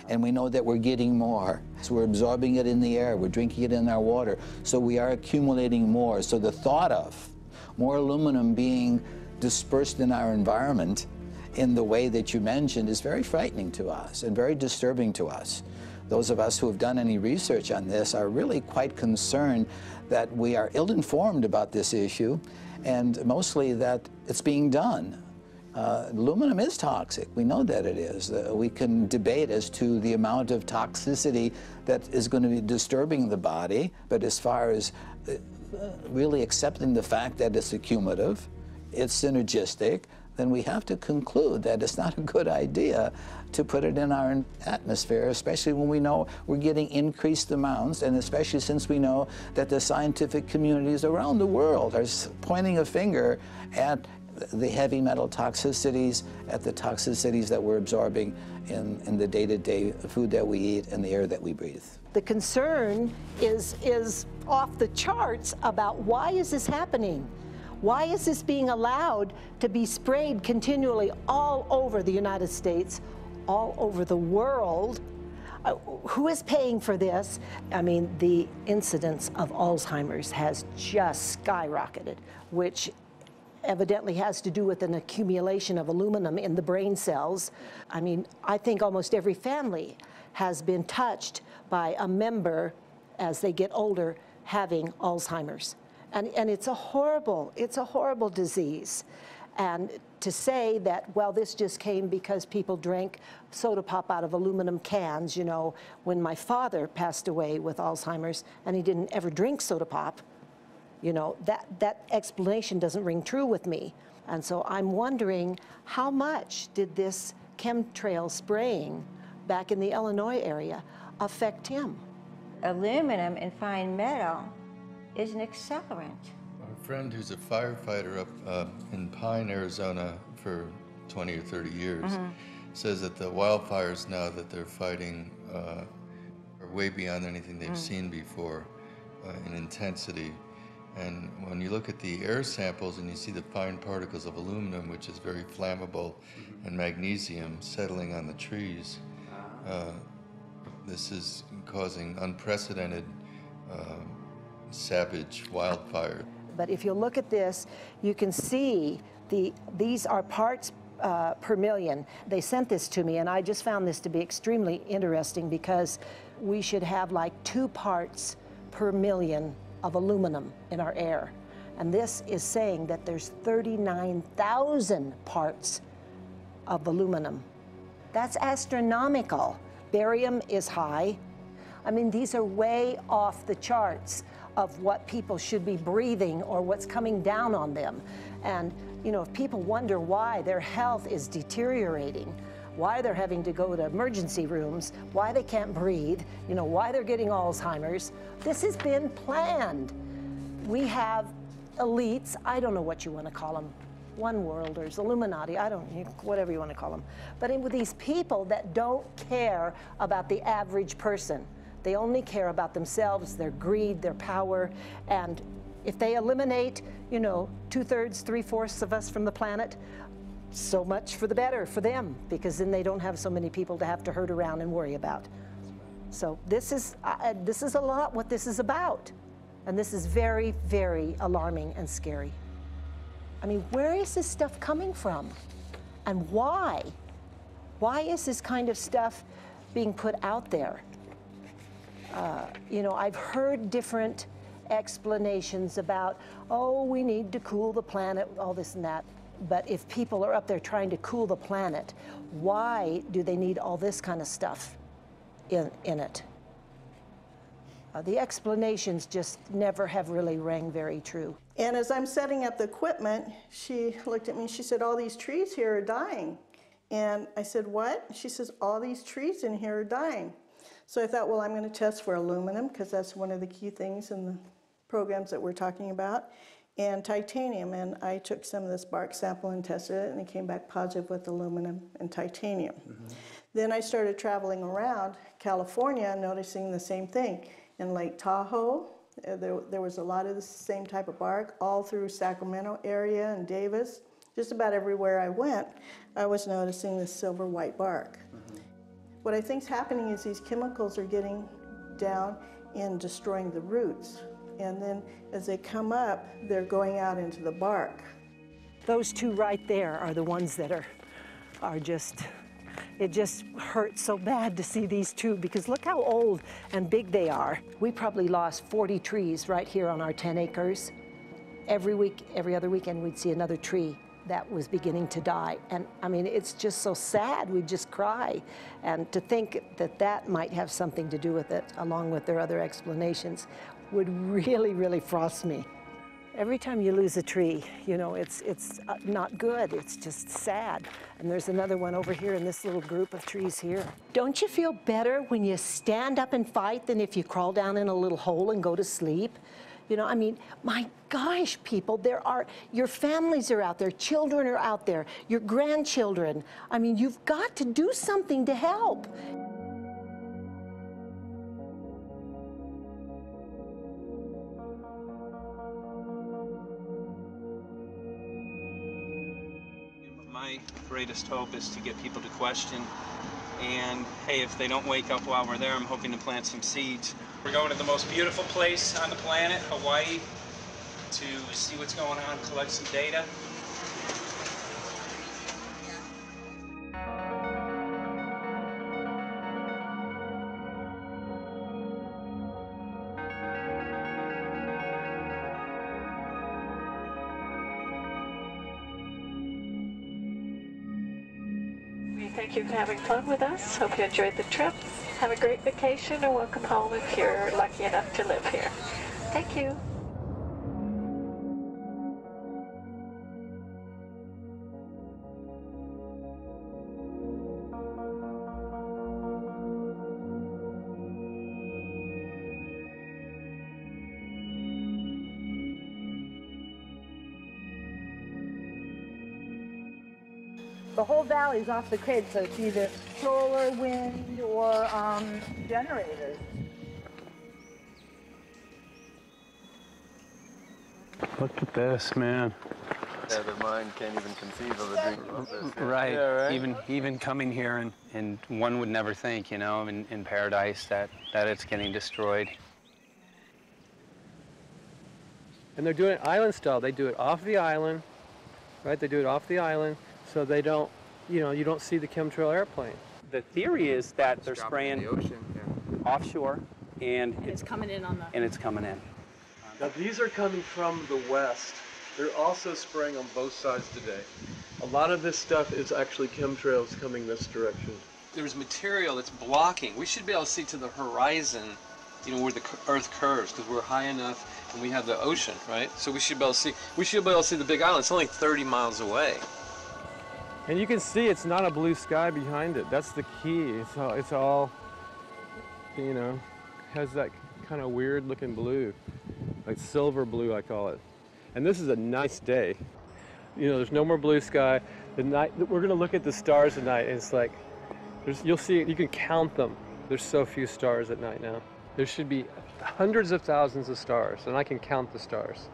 And we know that we're getting more. So we're absorbing it in the air, we're drinking it in our water, so we are accumulating more. So the thought of more aluminum being dispersed in our environment in the way that you mentioned is very frightening to us and very disturbing to us. Those of us who have done any research on this are really quite concerned that we are ill-informed about this issue, and mostly that it's being done. Aluminum is toxic. We know that it is. We can debate as to the amount of toxicity that is going to be disturbing the body, but as far as really accepting the fact that it's accumulative, it's synergistic, then we have to conclude that it's not a good idea to put it in our atmosphere, especially when we know we're getting increased amounts, and especially since we know that the scientific communities around the world are pointing a finger at the heavy metal toxicities, at the toxicities that we're absorbing in the day-to-day food that we eat and the air that we breathe. The concern is off the charts about why is this happening? Why is this being allowed to be sprayed continually all over the United States, all over the world? Who is paying for this? I mean, the incidence of Alzheimer's has just skyrocketed, which evidently has to do with an accumulation of aluminum in the brain cells. I mean, I think almost every family has been touched by a member as they get older having Alzheimer's. And it's a horrible disease. And to say that, well, this just came because people drank soda pop out of aluminum cans, you know, when my father passed away with Alzheimer's and he didn't ever drink soda pop, you know, that explanation doesn't ring true with me. And so I'm wondering, how much did this chemtrail spraying back in the Illinois area affect him? Aluminum and fine metal is an accelerant. friend who's a firefighter up in Pine, Arizona for 20 or 30 years says that the wildfires now that they're fighting are way beyond anything they've seen before in intensity. And when you look at the air samples and you see the fine particles of aluminum, which is very flammable, and magnesium settling on the trees, this is causing unprecedented savage wildfire. But if you look at this, you can see these are parts per million. They sent this to me, and I just found this to be extremely interesting because we should have like 2 parts per million of aluminum in our air. And this is saying that there's 39,000 parts of aluminum. That's astronomical. Barium is high. I mean, these are way off the charts of what people should be breathing or what's coming down on them. And, you know, if people wonder why their health is deteriorating, why they're having to go to emergency rooms, why they can't breathe, you know, why they're getting Alzheimer's, this has been planned. We have elites, I don't know what you want to call them, one worlders, Illuminati, I don't, whatever you want to call them. But with these people that don't care about the average person. They only care about themselves, their greed, their power, and if they eliminate, you know, 2/3, 3/4 of us from the planet, so much for the better for them, because then they don't have so many people to have to herd around and worry about. So this is a lot what this is about, and this is very, very alarming and scary. I mean, where is this stuff coming from, and why? Why is this kind of stuff being put out there? You know, I've heard different explanations about, oh, we need to cool the planet, all this and that. But if people are up there trying to cool the planet, why do they need all this kind of stuff in it? The explanations just never have really rang very true. And as I'm setting up the equipment, she looked at me and she said, all these trees here are dying. And I said, what? She says, all these trees in here are dying. So I thought, well, I'm going to test for aluminum, because that's one of the key things in the programs that we're talking about, and titanium. And I took some of this bark sample and tested it, and it came back positive with aluminum and titanium. Then I started traveling around California, noticing the same thing. In Lake Tahoe, there was a lot of the same type of bark, all through Sacramento area and Davis. Just about everywhere I went, I was noticing this silver white bark. What I think is happening is these chemicals are getting down and destroying the roots. And then as they come up, they're going out into the bark. Those 2 right there are the ones that are just, it just hurts so bad to see these 2, because look how old and big they are. We probably lost 40 trees right here on our 10 acres. Every week, every other weekend, we'd see another tree that was beginning to die. And I mean, it's just so sad, we'd just cry. And to think that that might have something to do with it, along with their other explanations, would really, really frost me. Every time you lose a tree, you know, it's not good, it's just sad. And there's another one over here in this little group of trees here. Don't you feel better when you stand up and fight than if you crawl down in a little hole and go to sleep? You know, I mean, my gosh, people, your families are out there, children are out there, your grandchildren. I mean, you've got to do something to help. My greatest hope is to get people to question. And hey, if they don't wake up while we're there, I'm hoping to plant some seeds. We're going to the most beautiful place on the planet, Hawaii, to see what's going on, collect some data. Thank you for having fun with us. Hope you enjoyed the trip. Have a great vacation and welcome home if you're lucky enough to live here. Thank you. The whole valley's off the grid, so it's either solar, wind, or generators. Look at this, man. Yeah, their mind can't even conceive of a dream of this. Right. Yeah, right. Even coming here, and one would never think, you know, in paradise that it's getting destroyed. And they're doing it island style. They do it off the island, right? They do it off the island, so they don't, you know, you don't see the chemtrail airplane. The theory is that they're spraying the ocean, offshore, and it's coming in on the. And it's coming in. Now these are coming from the west. They're also spraying on both sides today. A lot of this stuff is actually chemtrails coming this direction. There's material that's blocking. We should be able to see to the horizon, you know, where the Earth curves, because we're high enough and we have the ocean, right? So we should be able to see. We should be able to see the Big Island. It's only 30 miles away. And you can see it's not a blue sky behind it. That's the key. It's all, you know, has that kind of weird looking blue, like silver blue, I call it. And this is a nice day. You know, there's no more blue sky. The night, we're gonna look at the stars at night, and it's like, you'll see, you can count them. There's so few stars at night now. There should be hundreds of thousands of stars, and I can count the stars.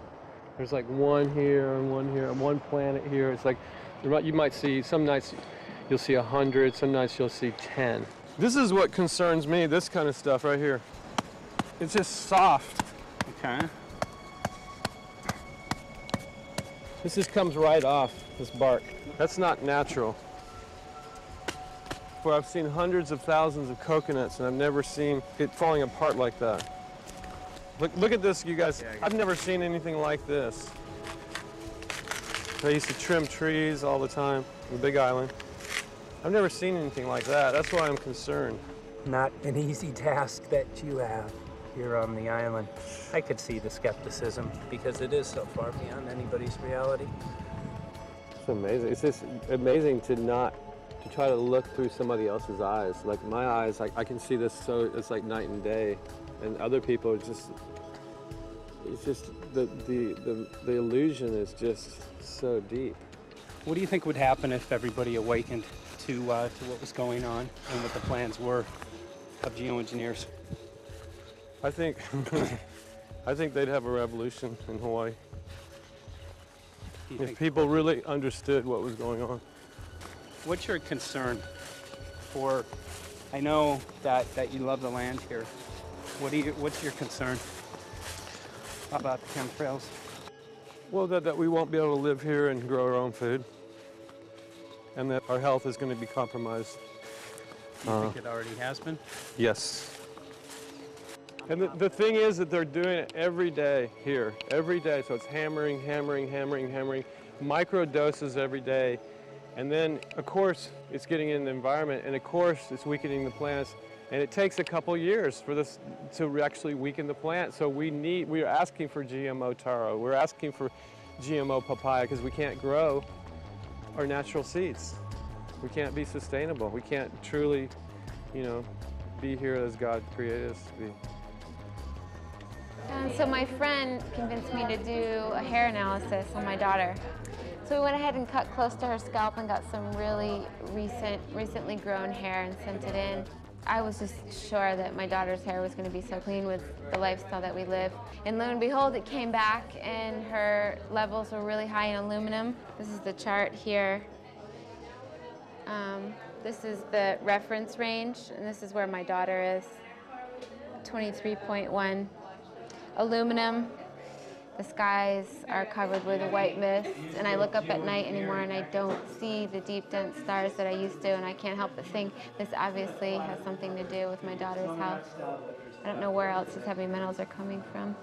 There's like one here, and one planet here. It's like, you might see, some nights you'll see 100, some nights you'll see 10. This is what concerns me, this kind of stuff right here. It's just soft. Okay. This just comes right off, this bark. That's not natural. Where I've seen hundreds of thousands of coconuts, and I've never seen it falling apart like that. Look at this, you guys. I've never seen anything like this. I used to trim trees all the time on the Big Island. I've never seen anything like that. That's why I'm concerned. Not an easy task that you have here on the island. I could see the skepticism because it is so far beyond anybody's reality. It's amazing. It's just amazing to try to look through somebody else's eyes. Like my eyes, I can see this, so it's like night and day. And other people, it's just the illusion is just so deep. What do you think would happen if everybody awakened to what was going on and what the plans were of geoengineers? I think they'd have a revolution in Hawaii. If people really understood what was going on. What's your concern for, I know that you love the land here. What's your concern about the chemtrails? Well, that we won't be able to live here and grow our own food. And that our health is going to be compromised. Do you think it already has been? Yes. And the thing is that they're doing it every day here, every day. So it's hammering, micro doses every day. And then, of course, it's getting in the environment, and of course, it's weakening the plants. And it takes a couple years for this to actually weaken the plant. So we are asking for GMO taro. We're asking for GMO papaya because we can't grow our natural seeds. We can't be sustainable. We can't truly, you know, be here as God created us to be. And so my friend convinced me to do a hair analysis on my daughter. So we went ahead and cut close to her scalp and got some really recently grown hair and sent it in. I was just sure that my daughter's hair was going to be so clean with the lifestyle that we live. And lo and behold, it came back and her levels were really high in aluminum. This is the chart here. This is the reference range, and this is where my daughter is, 23.1. Aluminum. The skies are covered with a white mist, and I look up at night anymore and I don't see the deep, dense stars that I used to, and I can't help but think this obviously has something to do with my daughter's health. I don't know where else these heavy metals are coming from.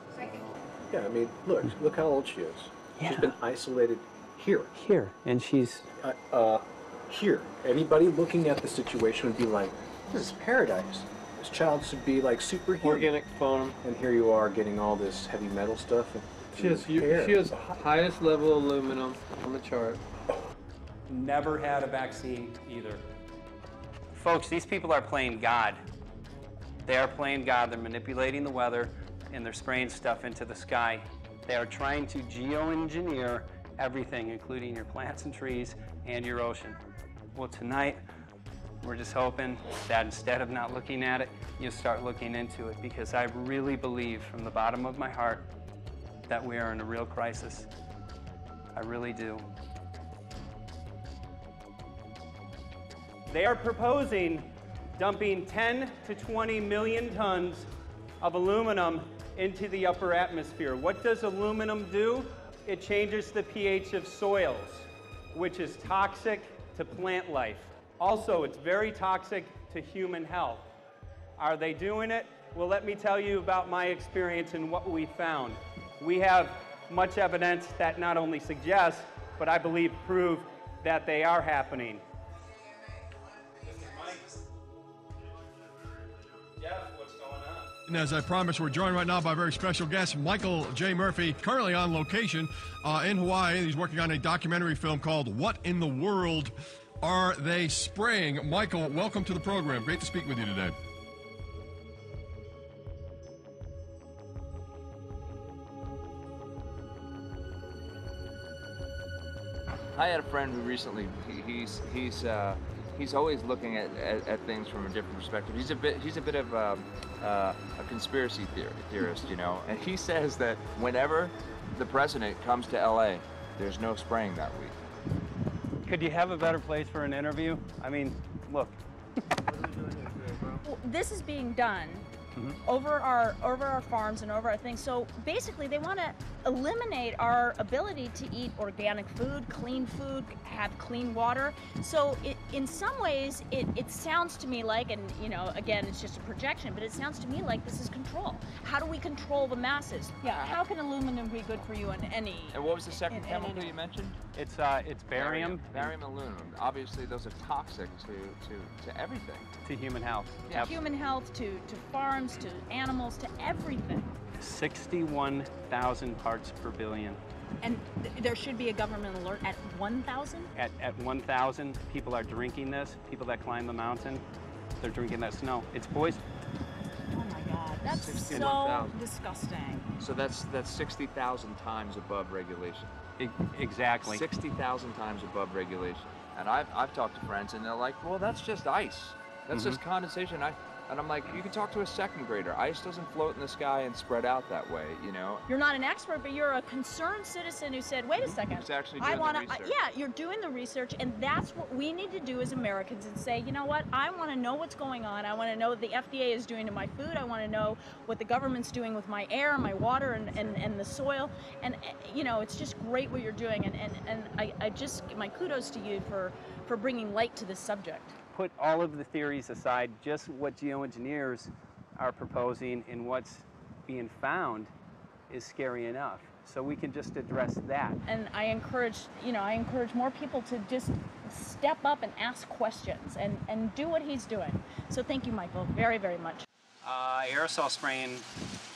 Yeah, I mean, look how old she is. Yeah. She's been isolated here. Here, and she's... Here. Anybody looking at the situation would be like, this is paradise. This child should be like superhuman. Organic farm. And here you are getting all this heavy metal stuff. She has highest level aluminum on the chart. Never had a vaccine either. Folks, these people are playing God. They are playing God. They're manipulating the weather, and they're spraying stuff into the sky. They are trying to geoengineer everything, including your plants and trees and your ocean. Well, tonight, we're just hoping that instead of not looking at it, you start looking into it, because I really believe from the bottom of my heart that we are in a real crisis. I really do. They are proposing dumping 10 to 20 million tons of aluminum into the upper atmosphere. What does aluminum do? It changes the pH of soils, which is toxic to plant life. Also, it's very toxic to human health. Are they doing it? Well, let me tell you about my experience and what we found. We have much evidence that not only suggests, but I believe prove that they are happening. And as I promised, we're joined right now by a very special guest, Michael J. Murphy, currently on location in Hawaii. He's working on a documentary film called What in the World Are They Spraying? Michael, welcome to the program. Great to speak with you today. I had a friend who recently, he's always looking at things from a different perspective. He's a bit of a conspiracy theorist, you know, and he says that whenever the president comes to LA, there's no spraying that week. Could you have a better place for an interview? I mean, look. Well, this is being done over our farms and over our things. So basically, they want to eliminate our ability to eat organic food, have clean water. So in some ways, it sounds to me like, and you know, again, it's just a projection, but it sounds to me like this is control. How do we control the masses? Yeah. How can aluminum be good for you in any? And what was the second chemical you mentioned? It's barium. Barium aluminum. Obviously, those are toxic to everything. To human health. To human health, to farms, to animals, to everything. 61,000 parts per billion. And there should be a government alert at 1,000? At 1,000, people are drinking this. People that climb the mountain, they're drinking that snow. It's poison. Oh my God, that's so disgusting. So that's 60,000 times above regulation. Exactly. 60,000 times above regulation. And I've talked to friends and they're like, well, that's just ice. That's just condensation. And I'm like, you can talk to a second grader. Ice doesn't float in the sky and spread out that way, you know? You're not an expert, but you're a concerned citizen who said, wait a second. Who's actually doing the research. Yeah, you're doing the research, and that's what we need to do as Americans and say, you know what, I want to know what's going on. I want to know what the FDA is doing to my food. I want to know what the government's doing with my air, my water, and the soil. And, you know, it's just great what you're doing. And I just, my kudos to you for bringing light to this subject. Put all of the theories aside, just what geoengineers are proposing and what's being found is scary enough. So we can just address that. And I encourage more people to just step up and ask questions and do what he's doing. So thank you, Michael, very, very much. Aerosol spraying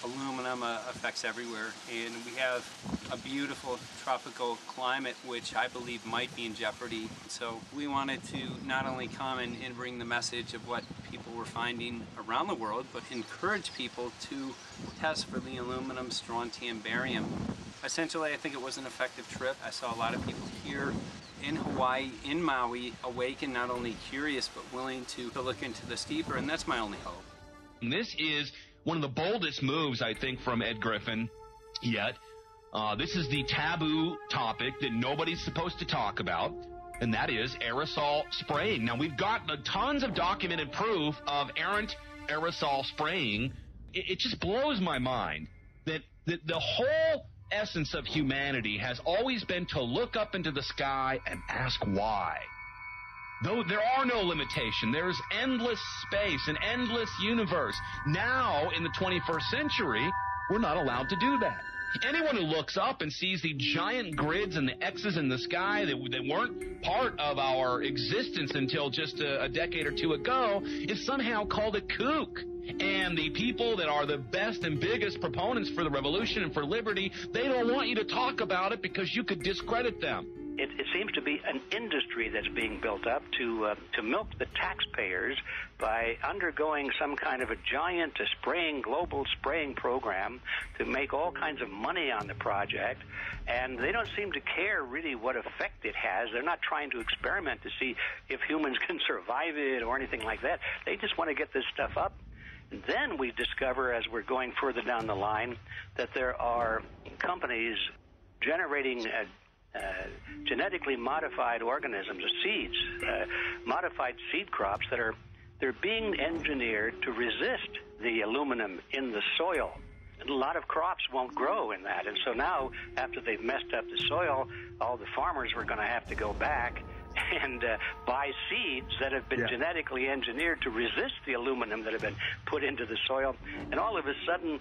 aluminum affects everywhere, and we have a beautiful tropical climate which I believe might be in jeopardy. So we wanted to not only come and bring the message of what people were finding around the world, but encourage people to test for the aluminum, strontium, barium. Essentially, I think it was an effective trip. I saw a lot of people here in Hawaii, in Maui, awake and not only curious, but willing to look into this deeper, and that's my only hope. This is one of the boldest moves, I think, from Ed Griffin yet. This is the taboo topic that nobody's supposed to talk about, and that is aerosol spraying. Now, we've got tons of documented proof of errant aerosol spraying. It just blows my mind that the whole essence of humanity has always been to look up into the sky and ask why. Though there are no limitations, there's endless space, an endless universe. Now, in the 21st century, we're not allowed to do that. Anyone who looks up and sees the giant grids and the X's in the sky that weren't part of our existence until just a decade or two ago is somehow called a kook. And the people that are the best and biggest proponents for the revolution and for liberty, they don't want you to talk about it because you could discredit them. It seems to be an industry that's being built up to milk the taxpayers by undergoing some kind of a giant global spraying program to make all kinds of money on the project. And they don't seem to care really what effect it has. They're not trying to experiment to see if humans can survive it or anything like that. They just want to get this stuff up. And then we discover, as we're going further down the line, that there are companies generating genetically modified organisms, seeds, modified seed crops they're being engineered to resist the aluminum in the soil. And a lot of crops won't grow in that. And so now, after they've messed up the soil, all the farmers were going to have to go back and buy seeds that have been genetically engineered to resist the aluminum that have been put into the soil. And all of a sudden,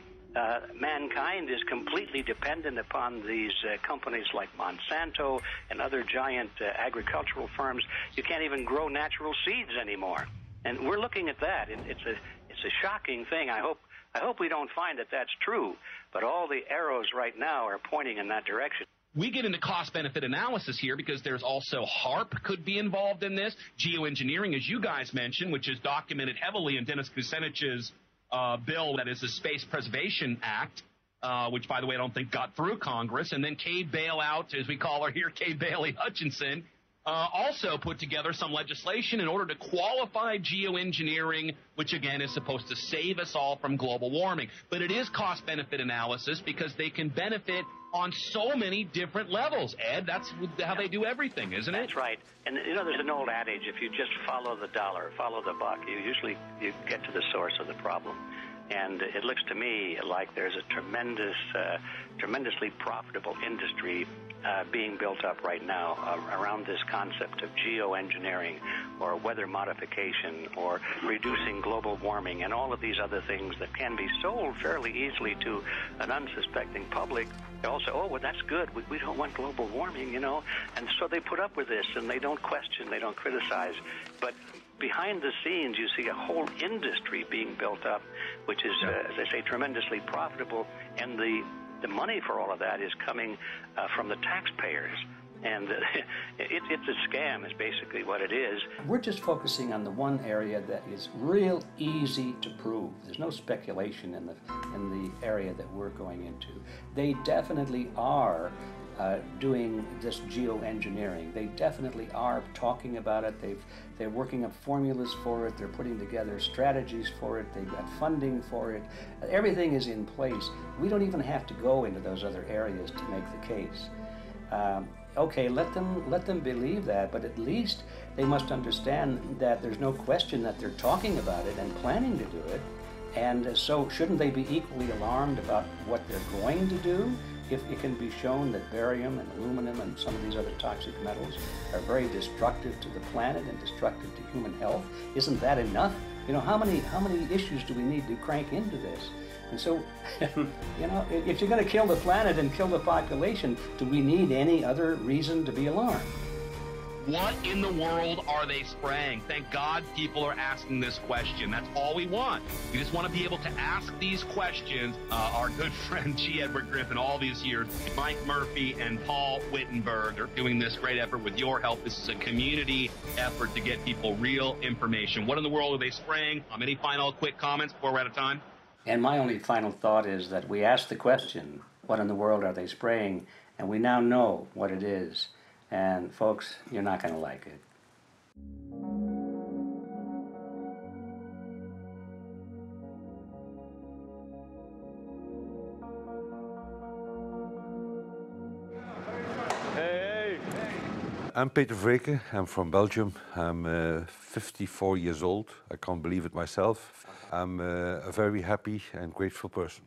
mankind is completely dependent upon these companies like Monsanto and other giant agricultural firms. You can't even grow natural seeds anymore. And we're looking at that. It's a shocking thing. I hope we don't find that that's true. But all the arrows right now are pointing in that direction. We get into cost-benefit analysis here because there's also HARP could be involved in this. Geoengineering, as you guys mentioned, which is documented heavily in Dennis Kucinich's bill, that is the Space Preservation Act, which, by the way, I don't think got through Congress. And then Kay Bailout, as we call her here, Kay Bailey Hutchinson, also put together some legislation in order to qualify geoengineering, which, again, is supposed to save us all from global warming. But it is cost-benefit analysis because they can benefit on so many different levels. Ed, that's how they do everything, isn't it? That's right. And, you know, there's an old adage, if you just follow the dollar, follow the buck, you get to the source of the problem. And it looks to me like there's a tremendously profitable industry being built up right now around this concept of geoengineering or weather modification or reducing global warming and all of these other things that can be sold fairly easily to an unsuspecting public. They all say, oh, well, that's good. We don't want global warming, you know. And so they put up with this, and they don't question, they don't criticize. But behind the scenes, you see a whole industry being built up, which is, as I say, tremendously profitable. And the money for all of that is coming from the taxpayers. And it's a scam is basically what it is. We're just focusing on the one area that is real easy to prove. There's no speculation in the area that we're going into. They definitely are doing this geoengineering. They definitely are talking about it. They're working up formulas for it. They're putting together strategies for it. They've got funding for it. Everything is in place. We don't even have to go into those other areas to make the case. Okay, let them believe that, but at least they must understand that there's no question that they're talking about it and planning to do it. And so shouldn't they be equally alarmed about what they're going to do if it can be shown that barium and aluminum and some of these other toxic metals are very destructive to the planet and destructive to human health? Isn't that enough? You know, how many issues do we need to crank into this? And so, you know, if you're going to kill the planet and kill the population, do we need any other reason to be alarmed? What in the world are they spraying? Thank God people are asking this question. That's all we want. We just want to be able to ask these questions. Our good friend G. Edward Griffin, all these years, Mike Murphy and Paul Wittenberg are doing this great effort with your help. This is a community effort to get people real information. What in the world are they spraying? Any final quick comments before we're out of time? And my only final thought is that we asked the question, what in the world are they spraying? And we now know what it is. And folks, you're not going to like it. I'm Peter Vreken. I'm from Belgium. I'm 54 years old. I can't believe it myself. I'm a very happy and grateful person.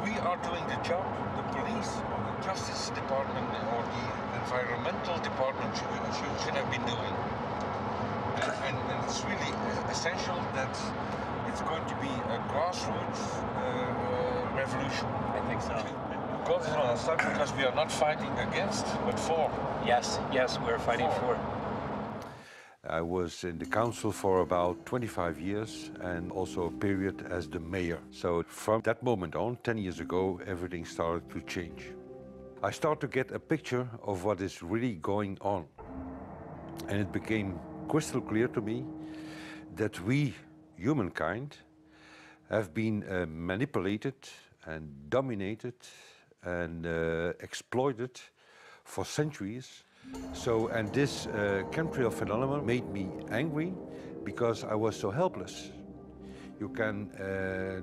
We are doing the job the police or the Justice Department or the Environmental Department should have been doing. And it's really essential that it's going to be a grassroots revolution. I think so. God is on our side because we are not fighting against, but for. Yes, we're fighting for. I was in the council for about 25 years and also a period as the mayor. So from that moment on, 10 years ago, everything started to change. I start to get a picture of what is really going on. And it became crystal clear to me that we, humankind, have been manipulated and dominated and exploited for centuries. So, and this chemtrail phenomenon made me angry because I was so helpless. You can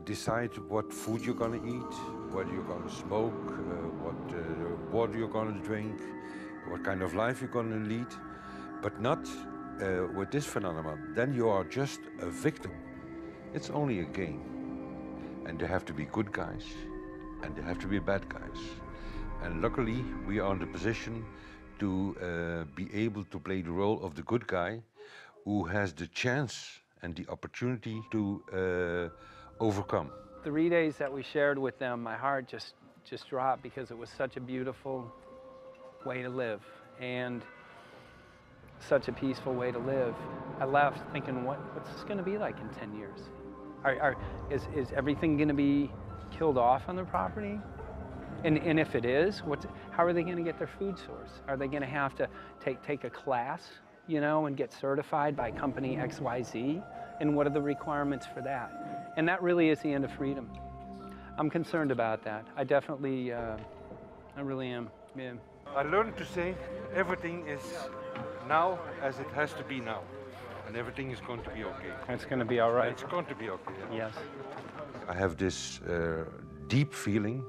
decide what food you're going to eat, whether you're going to smoke, what water you're going to drink, what kind of life you're going to lead, but not with this phenomenon. Then you are just a victim. It's only a game. And there have to be good guys, and there have to be bad guys. And luckily, we are in the position to be able to play the role of the good guy who has the chance and the opportunity to overcome. 3 days that we shared with them, my heart just dropped because it was such a beautiful way to live and such a peaceful way to live. I left thinking, what's this going to be like in 10 years? Is everything going to be killed off on the property? And if it is, how are they going to get their food source? Are they going to have to take a class, you know, and get certified by company XYZ? And what are the requirements for that? And that really is the end of freedom. I'm concerned about that. I definitely, I really am, yeah. I learned to say everything is now as it has to be now. And everything is going to be okay. It's going to be all right. It's going to be okay. Yes. I have this deep feeling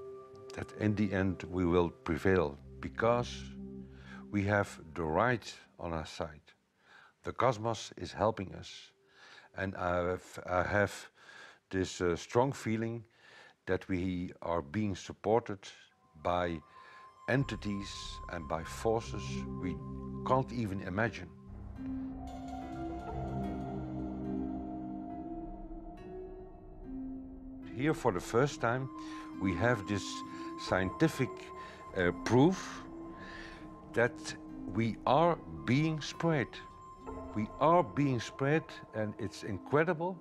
that in the end we will prevail because we have the right on our side. The cosmos is helping us. And I have this strong feeling that we are being supported by entities and by forces we can't even imagine. Here for the first time we have this scientific proof that we are being spread. We are being spread, and it's incredible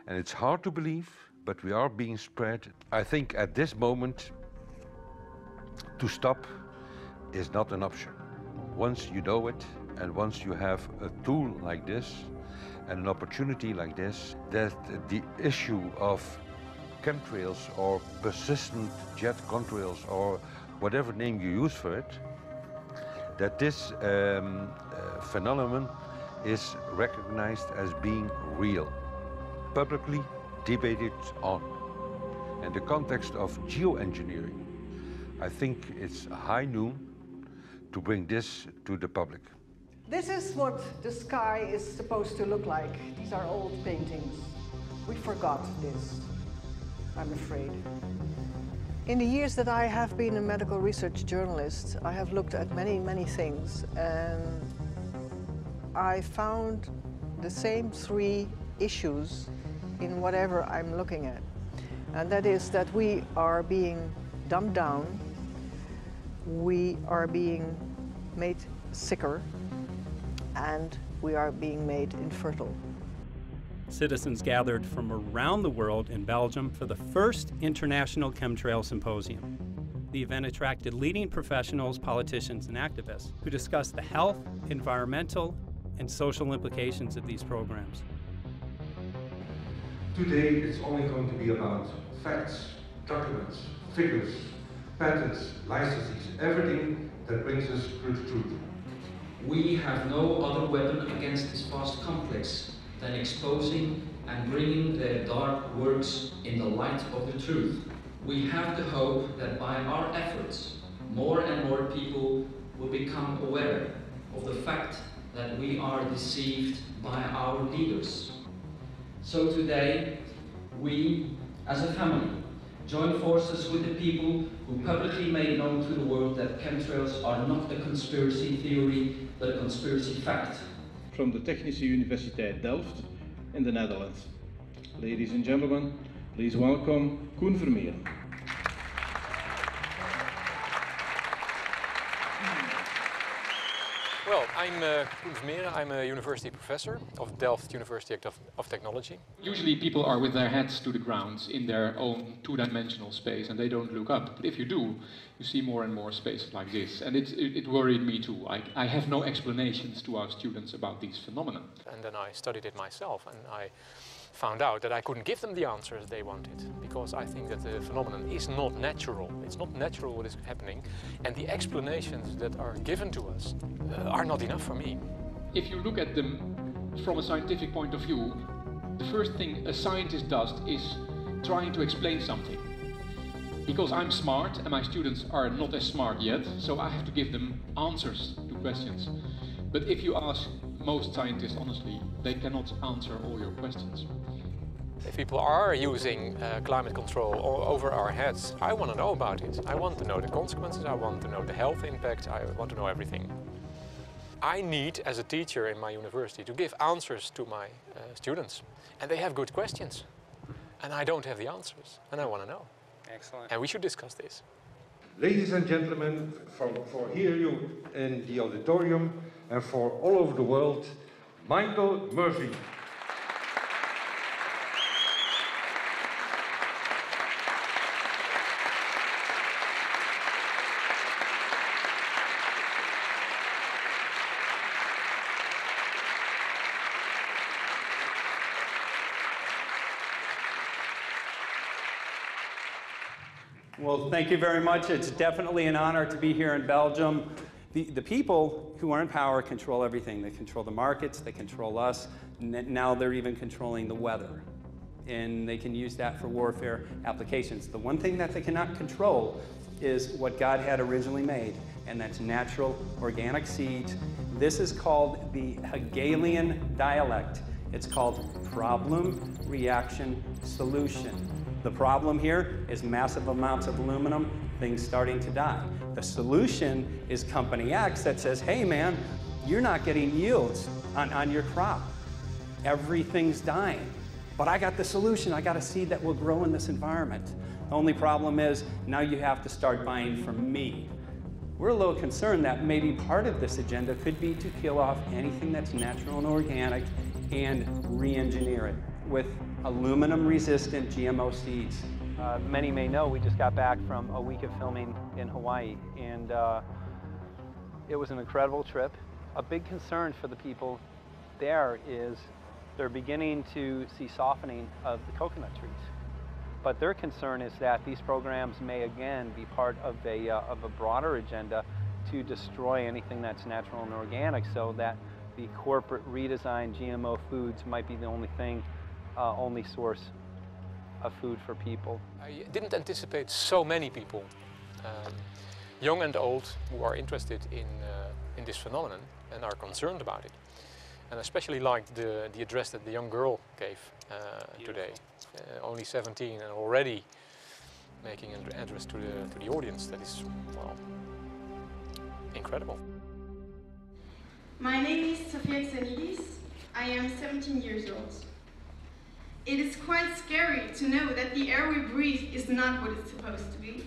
and it's hard to believe, but we are being spread. I think at this moment to stop is not an option. Once you know it and once you have a tool like this and an opportunity like this, that the issue of chemtrails or persistent jet contrails or whatever name you use for it, that this phenomenon is recognized as being real, publicly debated on. In the context of geoengineering, I think it's high noon to bring this to the public. This is what the sky is supposed to look like. These are old paintings. We forgot this, I'm afraid. In the years that I have been a medical research journalist, I have looked at many, many things, and I found the same three issues in whatever I'm looking at. And that is that we are being dumbed down, we are being made sicker, and we are being made infertile. Citizens gathered from around the world in Belgium for the first International Chemtrail Symposium. The event attracted leading professionals, politicians, and activists who discussed the health, environmental, and social implications of these programs. Today it's only going to be about facts, documents, figures, patents, licenses, everything that brings us to the truth. We have no other weapon against this vast complex than exposing and bringing their dark works in the light of the truth. We have the hope that by our efforts, more and more people will become aware of the fact that we are deceived by our leaders. So today, we, as a family, join forces with the people who publicly made known to the world that chemtrails are not a conspiracy theory, but a conspiracy fact. From the Technische Universiteit Delft in the Netherlands. Ladies and gentlemen, please welcome Koen Vermeer. Well, I'm Koen Vermeeren. I'm a university professor of Delft University of Technology. Usually people are with their heads to the ground in their own two-dimensional space and they don't look up. But if you do, you see more and more spaces like this. And it worried me too. I have no explanations to our students about these phenomena. And then I studied it myself and I found out that I couldn't give them the answers they wanted, because I think that the phenomenon is not natural. It's not natural what is happening, and the explanations that are given to us are not enough for me. If you look at them from a scientific point of view, the first thing a scientist does is trying to explain something. Because I'm smart and my students are not as smart yet, so I have to give them answers to questions. But if you ask most scientists honestly, they cannot answer all your questions. If people are using climate control over our heads, I want to know about it. I want to know the consequences, I want to know the health impact, I want to know everything. I need, as a teacher in my university, to give answers to my students. And they have good questions. And I don't have the answers, and I want to know. Excellent. And we should discuss this. Ladies and gentlemen, for here you in the auditorium and for all over the world, Michael Murphy. Well, thank you very much. It's definitely an honor to be here in Belgium. The people who are in power control everything. They control the markets, they control us, now they're even controlling the weather. And they can use that for warfare applications. The one thing that they cannot control is what God had originally made, and that's natural organic seeds. This is called the Hegelian dialect. It's called problem, reaction, solution. The problem here is massive amounts of aluminum, things starting to die. The solution is company X that says, hey man, you're not getting yields on your crop. Everything's dying. But I got the solution. I got a seed that will grow in this environment. The only problem is now you have to start buying from me. We're a little concerned that maybe part of this agenda could be to kill off anything that's natural and organic and re-engineer it with aluminum-resistant GMO seeds. Many may know we just got back from a week of filming in Hawaii, and it was an incredible trip. A big concern for the people there is they're beginning to see softening of the coconut trees. But their concern is that these programs may again be part of a broader agenda to destroy anything that's natural and organic, so that the corporate redesigned GMO foods might be the only thing, only source of food for people. I didn't anticipate so many people, young and old, who are interested in this phenomenon and are concerned about it. And I especially liked the address that the young girl gave today. Only 17 and already making an address to the audience. That is, well, incredible. My name is Sofia Xenidis. I am 17 years old. It is quite scary to know that the air we breathe is not what it's supposed to be.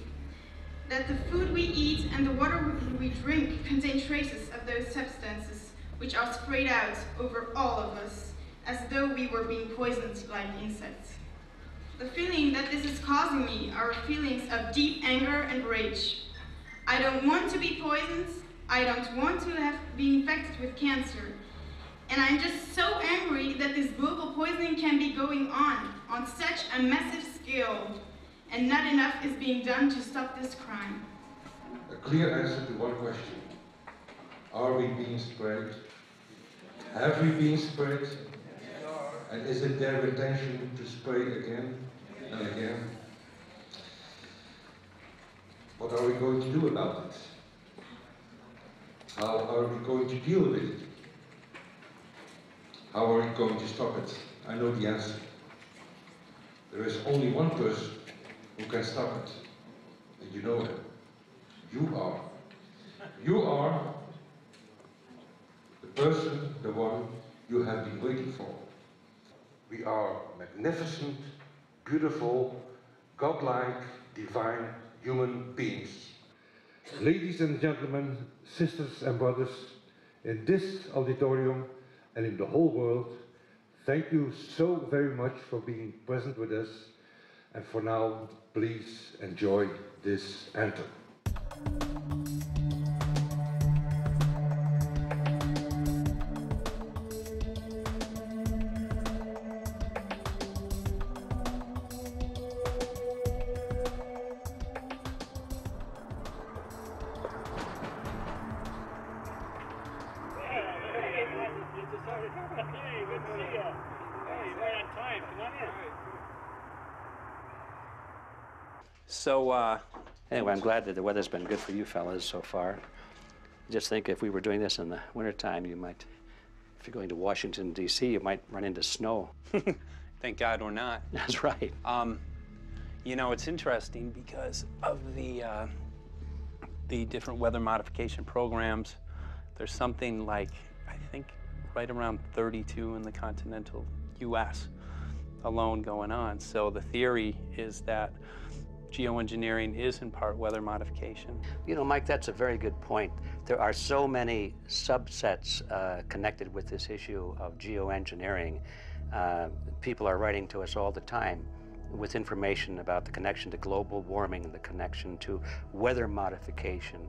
That the food we eat and the water we drink contain traces of those substances which are sprayed out over all of us as though we were being poisoned like insects. The feeling that this is causing me are feelings of deep anger and rage. I don't want to be poisoned. I don't want to be infected with cancer. And I'm just so angry that this global poisoning can be going on such a massive scale, and not enough is being done to stop this crime. A clear answer to one question. Are we being sprayed? Have we been sprayed? And is it their intention to spray again and again? What are we going to do about it? How are we going to deal with it? How are we going to stop it? I know the answer. There is only one person who can stop it. And you know him. You are. You are the person, the one you have been waiting for. We are magnificent, beautiful, godlike, divine human beings. Ladies and gentlemen, sisters and brothers, in this auditorium and in the whole world, thank you so very much for being present with us. And for now, please enjoy this anthem. So anyway, I'm glad that the weather's been good for you fellas so far. Just think if we were doing this in the wintertime, you might, if you're going to Washington, D.C., you might run into snow. Thank God we're not. That's right. You know, it's interesting because of the different weather modification programs. There's something like, I think, right around 32 in the continental U.S. alone going on. So the theory is that geoengineering is in part weather modification. You know, Mike, that's a very good point. There are so many subsets connected with this issue of geoengineering. People are writing to us all the time with information about the connection to global warming and the connection to weather modification.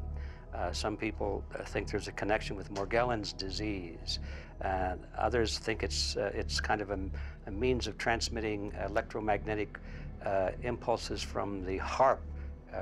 Some people think there's a connection with Morgellons disease. Others think it's kind of a means of transmitting electromagnetic impulses from the HARP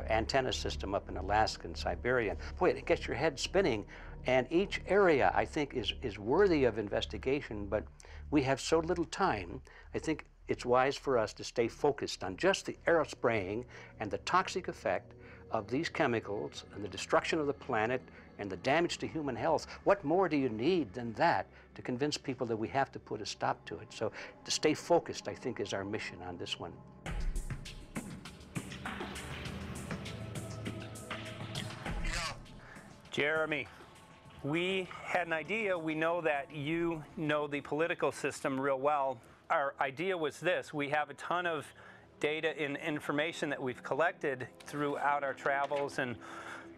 antenna system up in Alaska and Siberia. Boy, it gets your head spinning. And each area, I think, is worthy of investigation, but we have so little time. I think it's wise for us to stay focused on just the aerospraying and the toxic effect of these chemicals and the destruction of the planet and the damage to human health. What more do you need than that to convince people that we have to put a stop to it? So to stay focused, I think, is our mission on this one. Jeremy, we had an idea. We know that you know the political system real well. Our idea was this. We have a ton of data and information that we've collected throughout our travels, and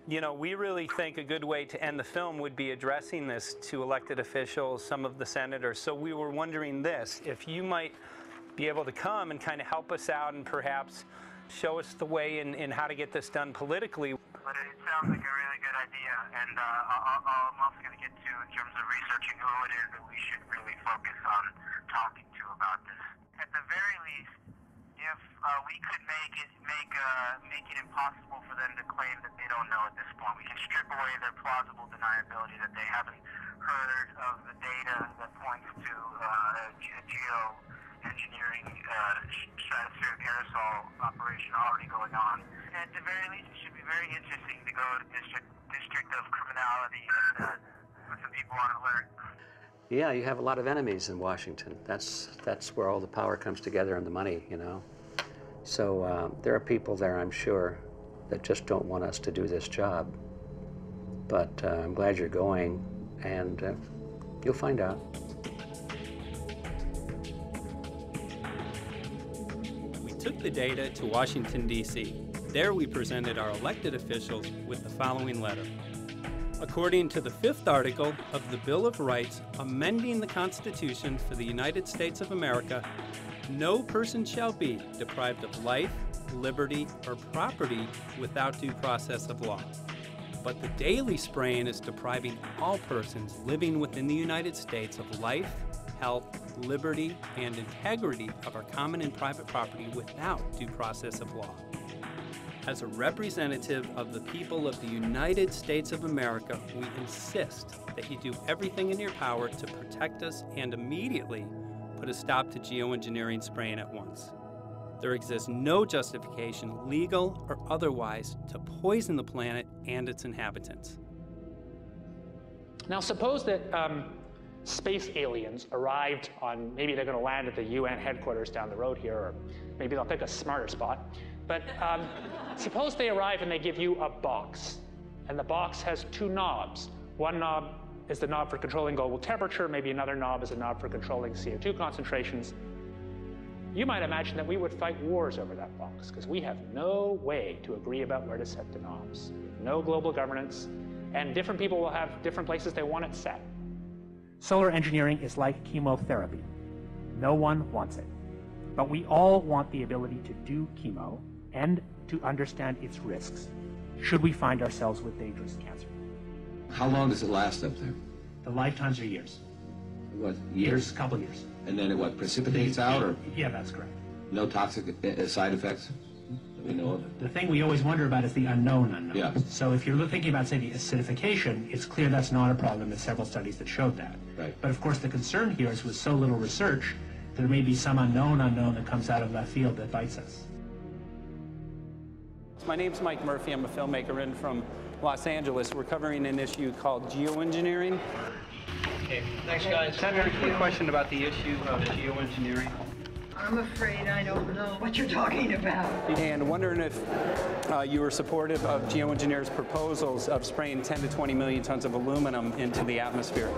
you know, we really think a good way to end the film would be addressing this to elected officials, some of the senators. So we were wondering this, if you might be able to come and kind of help us out and perhaps show us the way in how to get this done politically. But it sounds like a really good idea, and I'm also going to get to, in terms of researching who it is that we should really focus on talking to about this. At the very least, if we could make it impossible for them to claim that they don't know at this point, we can strip away their plausible deniability that they haven't heard of the data that points to geoengineering stratospheric aerosol operation already going on. At the very least, it should be very interesting to go to district of criminality and put some people on alert. Yeah, you have a lot of enemies in Washington. That's where all the power comes together and the money, you know. So there are people there, I'm sure, that just don't want us to do this job. But I'm glad you're going, and you'll find out. We took the data to Washington, D.C. There we presented our elected officials with the following letter. According to the 5th article of the Bill of Rights amending the Constitution for the United States of America, no person shall be deprived of life, liberty, or property without due process of law. But the daily spraying is depriving all persons living within the United States of life, health, liberty, and integrity of our common and private property without due process of law. As a representative of the people of the United States of America, we insist that you do everything in your power to protect us and immediately put a stop to geoengineering spraying at once. There exists no justification, legal or otherwise, to poison the planet and its inhabitants. Now suppose that space aliens arrived on, maybe they're going to land at the UN headquarters down the road here, or maybe they'll pick a smarter spot. But suppose they arrive and they give you a box, and the box has 2 knobs. One knob is the knob for controlling global temperature, maybe another knob is a knob for controlling CO2 concentrations. You might imagine that we would fight wars over that box, because we have no way to agree about where to set the knobs. No global governance, and different people will have different places they want it set. Solar engineering is like chemotherapy. No one wants it. But we all want the ability to do chemo and to understand its risks, should we find ourselves with dangerous cancer. How long does it last up there? The lifetimes are years. What, years? Couple years. And then it what, precipitates out, or Yeah, that's correct. no toxic side effects that we know of? The thing we always wonder about is the unknown. Yeah. So if you're thinking about, say, the acidification, it's clear that's not a problem. There's several studies that showed that. Right. But of course, the concern here is with so little research, there may be some unknown that comes out of left field that bites us. My name's Mike Murphy. I'm a filmmaker in from Los Angeles. We're covering an issue called geoengineering. Okay, thanks guys. Senator, a question about the issue of geoengineering. I'm afraid I don't know what you're talking about. And wondering if you were supportive of geoengineers' proposals of spraying 10 to 20 million tons of aluminum into the atmosphere.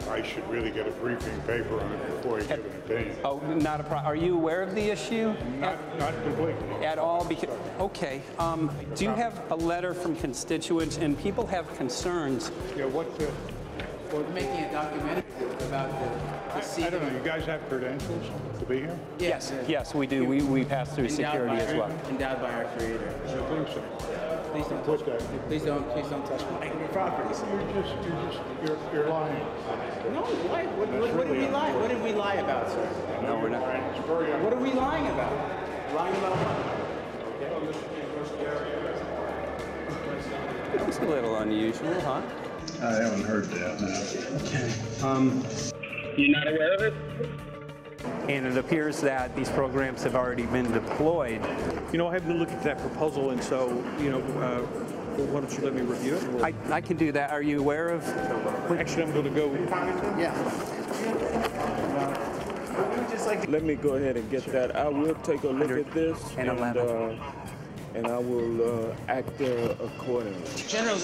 I should really get a briefing paper on it before you give an opinion. Oh, not a problem. Are you aware of the issue? Not completely. At all? Because, okay. Do you have a letter from constituents, and people have concerns? Yeah, We're making a documentary about the I don't know, you guys have credentials to be here? Yes, yes, we do. We pass through security as well. Endowed by our Creator. I think so. Please don't touch that. Please don't touch my property. You're lying. No, why? What did we lie? What did we lie about, sir? No, we're not. What are we lying about? Lying about what? That was a little unusual, huh? I haven't heard that. Okay. You're not aware of it? And it appears that these programs have already been deployed. You know, I haven't looked at that proposal, and so, why don't you let me review it? I can do that. Are you aware of? Actually, I'm going to go. Yeah. Let me go ahead and get that. I will take a look at this, and I will act accordingly. General,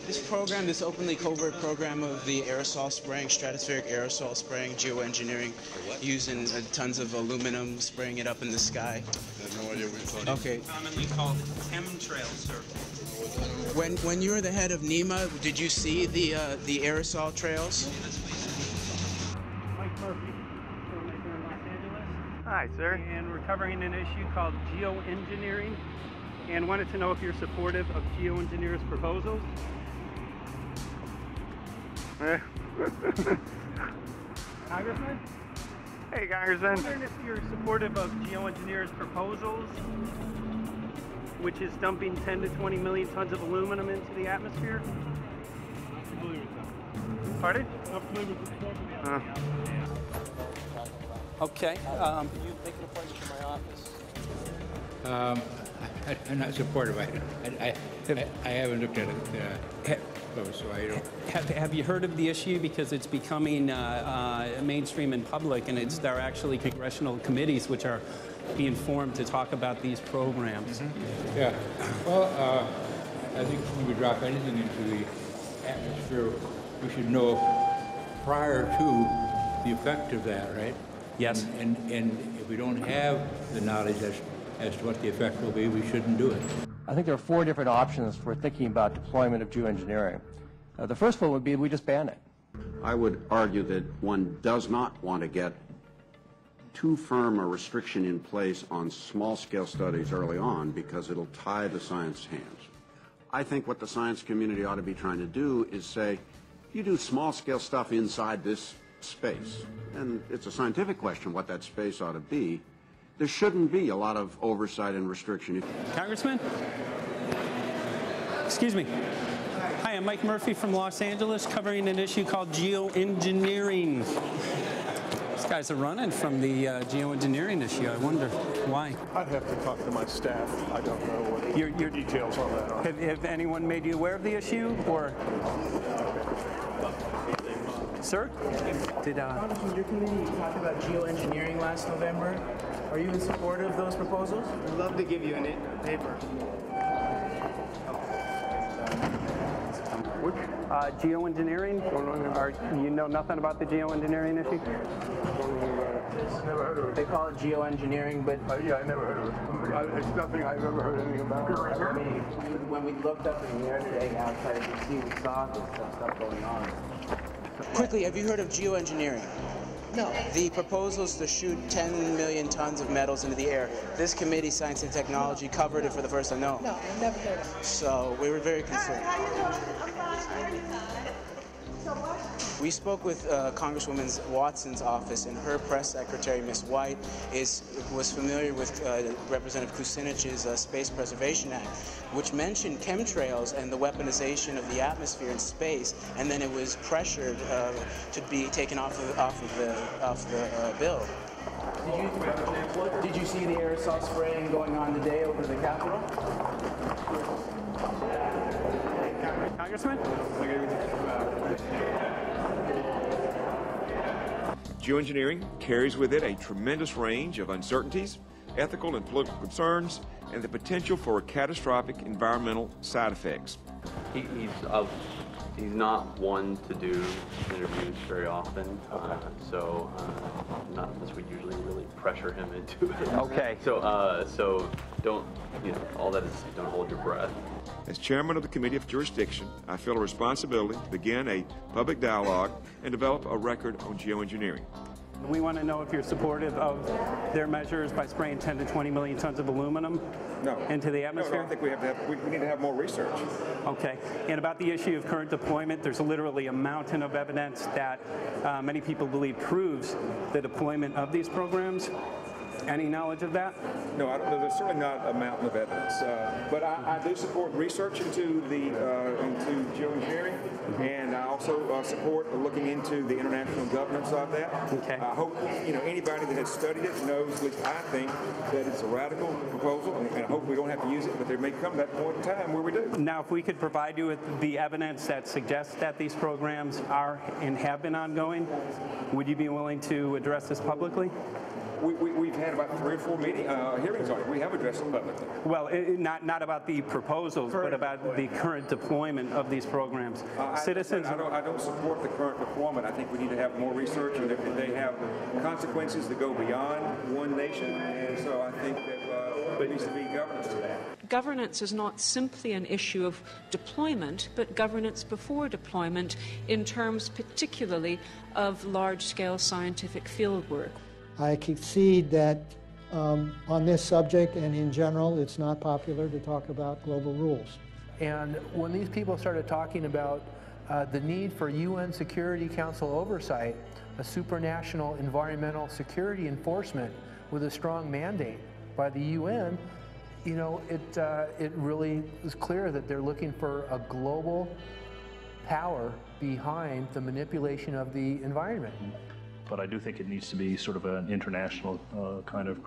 this program, this openly covert program of the aerosol spraying, stratospheric aerosol spraying, geoengineering, using tons of aluminum, spraying it up in the sky. I have no idea what you're talking about. Okay. Commonly called chemtrail, sir. When you were the head of NEMA, did you see the aerosol trails? Mike Murphy, filmmaker in Los Angeles. Hi, sir. And we're covering an issue called geoengineering, and wanted to know if you're supportive of geoengineers' proposals. Congressman? Hey, Congressman. I'm wondering if you're supportive of geoengineers' proposals, which is dumping 10 to 20 million tons of aluminum into the atmosphere. Pardon? Okay. You make an appointment to my office. I'm not supportive of it. I haven't looked at it close, so I don't. Have you heard of the issue? Because it's becoming mainstream in public, and there are actually congressional committees which are being formed to talk about these programs. Mm-hmm. Yeah. Well, I think when we drop anything into the atmosphere, we should know prior to the effect of that, right? Yes. And if we don't have the knowledge as to what the effect will be, we shouldn't do it. I think there are 4 different options for thinking about deployment of geoengineering. The first one would be we just ban it. I would argue that one does not want to get too firm a restriction in place on small-scale studies early on because it'll tie the science hands. I think what the science community ought to be trying to do is say, you do small-scale stuff inside this space, and it's a scientific question what that space ought to be. There shouldn't be a lot of oversight and restriction. Congressman? Excuse me. Hi, I'm Mike Murphy from Los Angeles, covering an issue called geoengineering. These guys are running from the geoengineering issue. I wonder why. I'd have to talk to my staff. I don't know what your details on that are. Have anyone made you aware of the issue, or? Sir? Congressman, your committee talked about geoengineering last November. Are you in support of those proposals? I'd love to give you a paper. Which? Geoengineering? You know nothing about the geoengineering issue? Never heard of it. They call it geoengineering, but yeah, I never heard of it. It's nothing I've ever heard anything about. I mean, when we looked up in the air today outside the sea, we saw this stuff going on. Quickly, have you heard of geoengineering? No. The proposal is to shoot 10 million tons of metals into the air. This committee, Science and Technology, covered it for the first time. No. No, I've never heard of it. So we were very concerned. How you doing? I'm fine. How are you? So what? We spoke with Congresswoman Watson's office, and her press secretary, Ms. White, was familiar with Representative Kucinich's Space Preservation Act, which mentioned chemtrails and the weaponization of the atmosphere in space, and then it was pressured to be taken off the bill. Did you see the aerosol spraying going on today over the Capitol? Congressman? Geoengineering carries with it a tremendous range of uncertainties, ethical and political concerns, and the potential for catastrophic environmental side effects. He's not one to do interviews very often, not unless we usually really pressure him into it. Okay. So don't, all that is, don't hold your breath. As chairman of the Committee of Jurisdiction, I feel a responsibility to begin a public dialogue and develop a record on geoengineering. We want to know if you're supportive of their measures by spraying 10 to 20 million tons of aluminum into the atmosphere? No, I think we need to have more research. Okay. And about the issue of current deployment, there's literally a mountain of evidence that many people believe proves the deployment of these programs. Any knowledge of that? No, there's certainly not a mountain of evidence, but I do support research into geoengineering, and I also support looking into the international governance of that. Okay. I hope anybody that has studied it knows, at least I think, that it's a radical proposal, and I hope we don't have to use it, but there may come that point in time where we do. Now, if we could provide you with the evidence that suggests that these programs are and have been ongoing, would you be willing to address this publicly? We've had about 3 or 4 hearings on it. We have addressed it publicly. Well, not about the proposals, but about the current deployment of these programs. Citizens. I don't support the current deployment. I think we need to have more research, and they have consequences that go beyond one nation. And so I think that there needs to be governance to that. Governance is not simply an issue of deployment, but governance before deployment in terms particularly of large-scale scientific fieldwork. I concede that on this subject and in general, it's not popular to talk about global rules. And when these people started talking about the need for UN Security Council oversight, a supranational environmental security enforcement with a strong mandate by the UN, it really is clear that they're looking for a global power behind the manipulation of the environment. But I do think it needs to be sort of an international kind of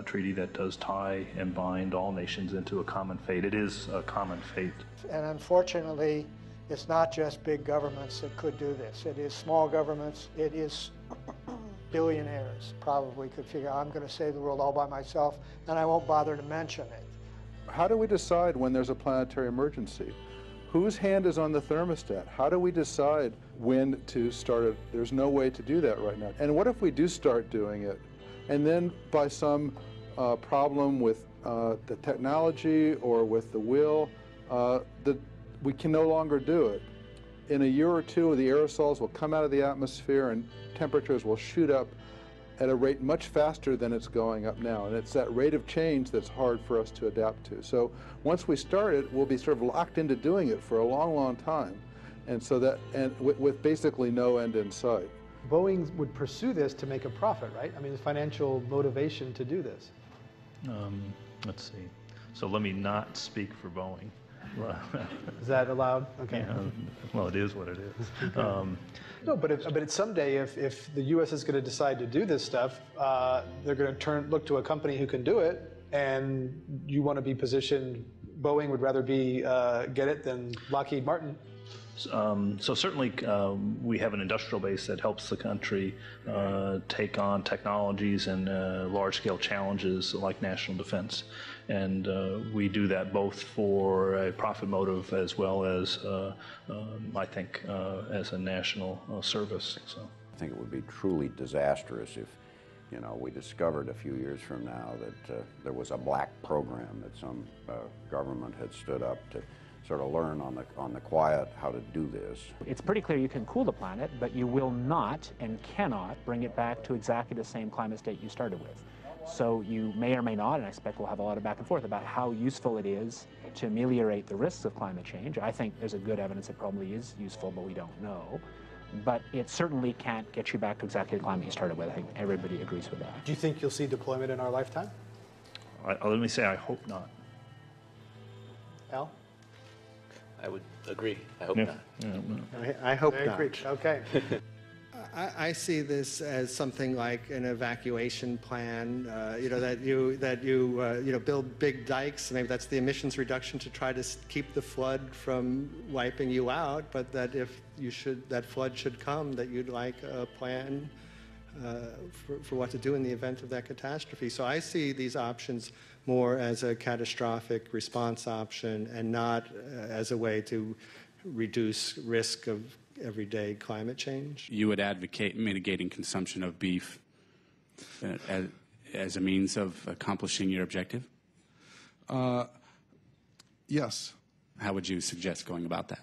treaty that does tie and bind all nations into a common fate. It is a common fate. And unfortunately, it's not just big governments that could do this. It is small governments. It is billionaires probably could figure, I'm going to save the world all by myself, and I won't bother to mention it. How do we decide when there's a planetary emergency? Whose hand is on the thermostat? How do we decide when to start it? There's no way to do that right now. And what if we do start doing it, and then by some problem with the technology or with the will, we can no longer do it? In a year or two, the aerosols will come out of the atmosphere and temperatures will shoot up at a rate much faster than it's going up now. And it's that rate of change that's hard for us to adapt to. So once we start it, we'll be sort of locked into doing it for a long, long time. And so that, and with basically no end in sight. Boeing would pursue this to make a profit, right? I mean, the financial motivation to do this. Let's see. So let me not speak for Boeing. Is that allowed? Okay. Yeah, well, it is what it is. No, but it's someday if the U.S. is going to decide to do this stuff, they're going to look to a company who can do it, and you want to be positioned. Boeing would rather be get it than Lockheed Martin. So certainly we have an industrial base that helps the country take on technologies and large-scale challenges like national defense. And we do that both for a profit motive as well as, I think, as a national service. So I think it would be truly disastrous if, you know, we discovered a few years from now that there was a black program that some government had stood up to sort of learn on the quiet how to do this. It's pretty clear you can cool the planet, but you will not and cannot bring it back to exactly the same climate state you started with. So you may or may not, and I expect we'll have a lot of back and forth about how useful it is to ameliorate the risks of climate change. I think there's a good evidence it probably is useful, but we don't know. But it certainly can't get you back to exactly the climate you started with. I think everybody agrees with that. Do you think you'll see deployment in our lifetime? Let me say I hope not. Al? I would agree. I hope not. I hope Very not. preach. Okay. I see this as something like an evacuation plan. You know, that you build big dikes. Maybe that's the emissions reduction to try to keep the flood from wiping you out. But that if that flood should come, that you'd like a plan for what to do in the event of that catastrophe. So I see these options more as a catastrophic response option and not as a way to reduce risk of everyday climate change. You would advocate mitigating consumption of beef as a means of accomplishing your objective? Yes. How would you suggest going about that?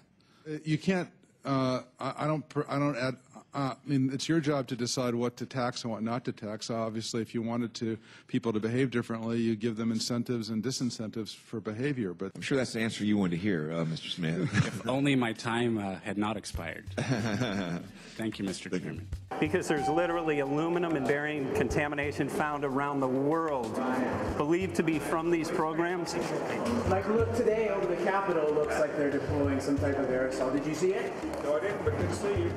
You can't. I don't add. I mean, it's your job to decide what to tax and what not to tax. Obviously, if you wanted people to behave differently, you give them incentives and disincentives for behavior. But I'm sure that's the answer you wanted to hear, Mr. Smith. If only my time had not expired. Thank you, Mr. Chairman. Because there's literally aluminum and barium contamination found around the world, believed to be from these programs. Like, look, today over the Capitol looks like they're deploying some type of aerosol. Did you see it? No, I didn't, but good to see you.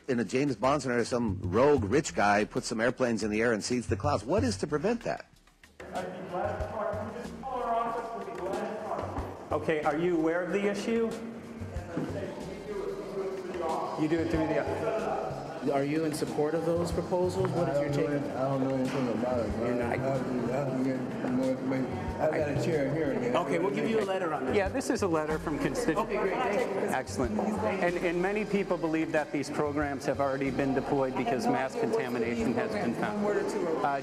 In a James Bond scenario, some rogue rich guy puts some airplanes in the air and seeds the clouds. What is to prevent that? Okay, are you aware of the issue? You do it through the... Are you in support of those proposals? What is your take? I don't know anything about it. You're not. I have to get more information. I've got a chair here. Okay, we'll give you a letter on that. Yeah, this is a letter from constituents. Okay, great. Thank you. Excellent. And many people believe that these programs have already been deployed because mass contamination has been found.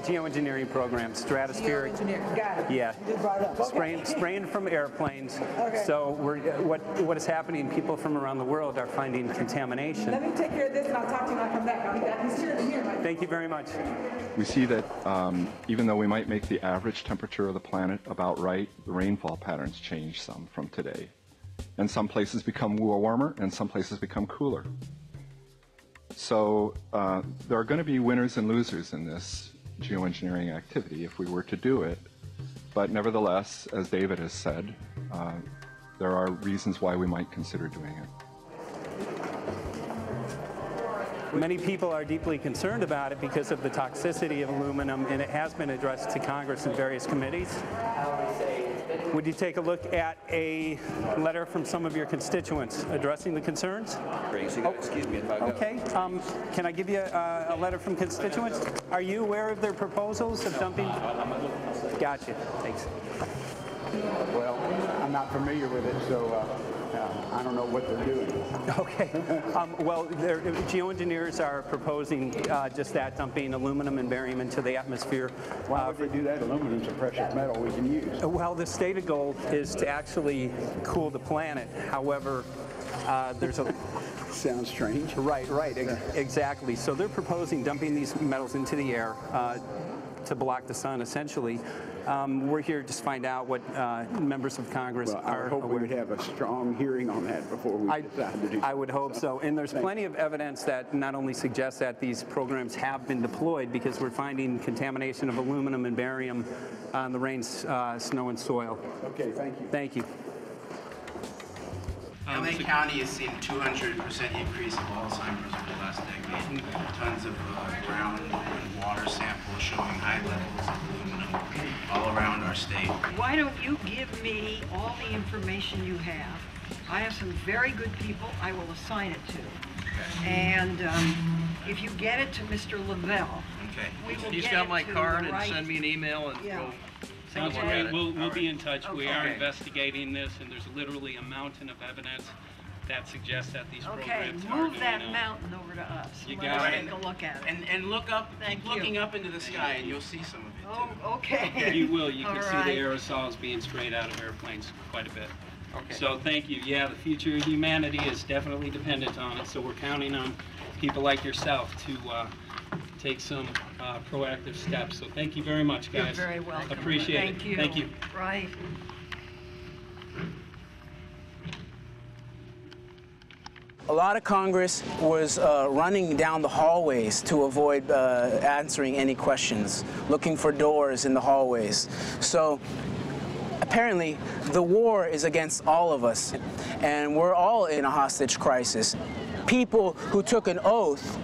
Geoengineering programs, stratospheric. Got it. Yeah. You just brought it up. Okay. Spraying from airplanes. Okay. So what is happening? People from around the world are finding contamination. Let me take care of this and I'll talk to you when I come back. I'll be back. He's here. Thank you very much. We see that even though we might make the average temperature of the planet about right, the rainfall patterns change some from today. And some places become warmer and some places become cooler. So there are going to be winners and losers in this geoengineering activity if we were to do it. But nevertheless, as David has said, there are reasons why we might consider doing it. Many people are deeply concerned about it because of the toxicity of aluminum, and it has been addressed to Congress in various committees. Would you take a look at a letter from some of your constituents addressing the concerns? Excuse me if I go. Okay. Can I give you a letter from constituents? Are you aware of their proposals of dumping? Gotcha. Thanks. Well, I'm not familiar with it, so I don't know what they're doing. Okay. Well, geoengineers are proposing just that, dumping aluminum and barium into the atmosphere. Why would they do that? Aluminum's a precious metal we can use. Well, the stated goal is to actually cool the planet. However, there's a... Sounds strange. Right, exactly. So they're proposing dumping these metals into the air to block the sun, essentially. We're here just to find out what members of Congress are. I hope we would have a strong hearing on that before we decide to do. I would hope so. And there's plenty of evidence that not only suggests that these programs have been deployed, because we're finding contamination of aluminum and barium on the rain, snow, and soil. Okay, thank you. Thank you. LA County has seen 200% increase of Alzheimer's over the last decade. Tons of ground and water samples showing high levels of aluminum all around our state. Why don't you give me all the information you have I have some very good people I will assign it to. And if you get it to Mr. Lavelle, we will He's get got it my to card the and right- send me an email and Yeah. we'll Sounds look great. at it. We'll be in touch. We are Okay. investigating this, and there's literally a mountain of evidence that suggests that these Okay, programs are move going that on. mountain over to us. You Let got us it. take a look at it. And look up, Thank keep looking you. up into the sky and you'll see some of it too. Oh, okay. You will. You can All see right. the aerosols being sprayed out of airplanes quite a bit. Okay. So thank you. Yeah, the future of humanity is definitely dependent on it. So we're counting on people like yourself to take some proactive steps. So thank you very much, guys. You're very welcome. Appreciate Thank it. you. Thank you. Right. A lot of Congress was running down the hallways to avoid answering any questions, looking for doors in the hallways. So apparently the war is against all of us, and we're all in a hostage crisis. People who took an oath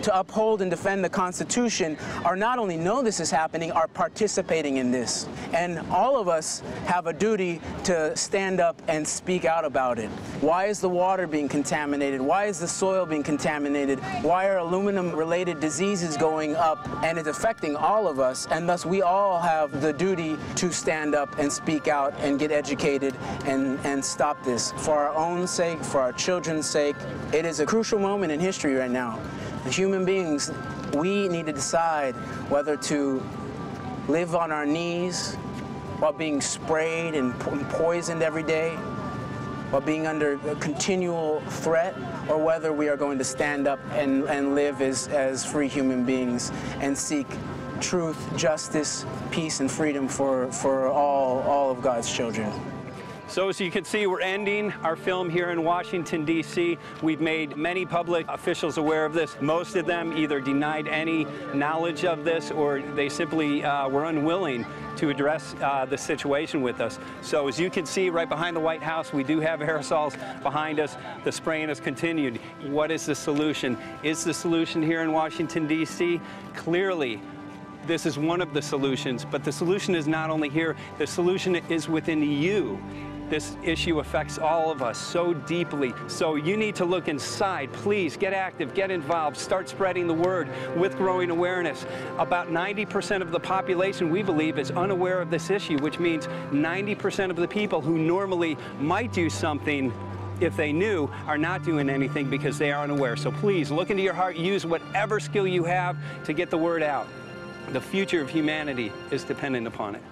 to uphold and defend the Constitution are not only know this is happening, are participating in this. And all of us have a duty to stand up and speak out about it. Why is the water being contaminated? Why is the soil being contaminated? Why are aluminum-related diseases going up? And it's affecting all of us, and thus we all have the duty to stand up and speak out and get educated and stop this. For our own sake, for our children's sake, it is a crucial moment in history right now. As human beings, we need to decide whether to live on our knees while being sprayed and poisoned every day, while being under a continual threat, or whether we are going to stand up and live as free human beings and seek truth, justice, peace, and freedom for all of God's children. So as you can see, we're ending our film here in Washington, D.C. We've made many public officials aware of this. Most of them either denied any knowledge of this or they simply were unwilling to address the situation with us. So as you can see right behind the White House, we do have aerosols behind us. The spraying has continued. What is the solution? Is the solution here in Washington, D.C.? Clearly, this is one of the solutions, but the solution is not only here, the solution is within you. This issue affects all of us so deeply. So you need to look inside. Please get active, get involved, start spreading the word with growing awareness. About 90% of the population, we believe, is unaware of this issue, which means 90% of the people who normally might do something if they knew are not doing anything because they are unaware. So please look into your heart, use whatever skill you have to get the word out. The future of humanity is dependent upon it.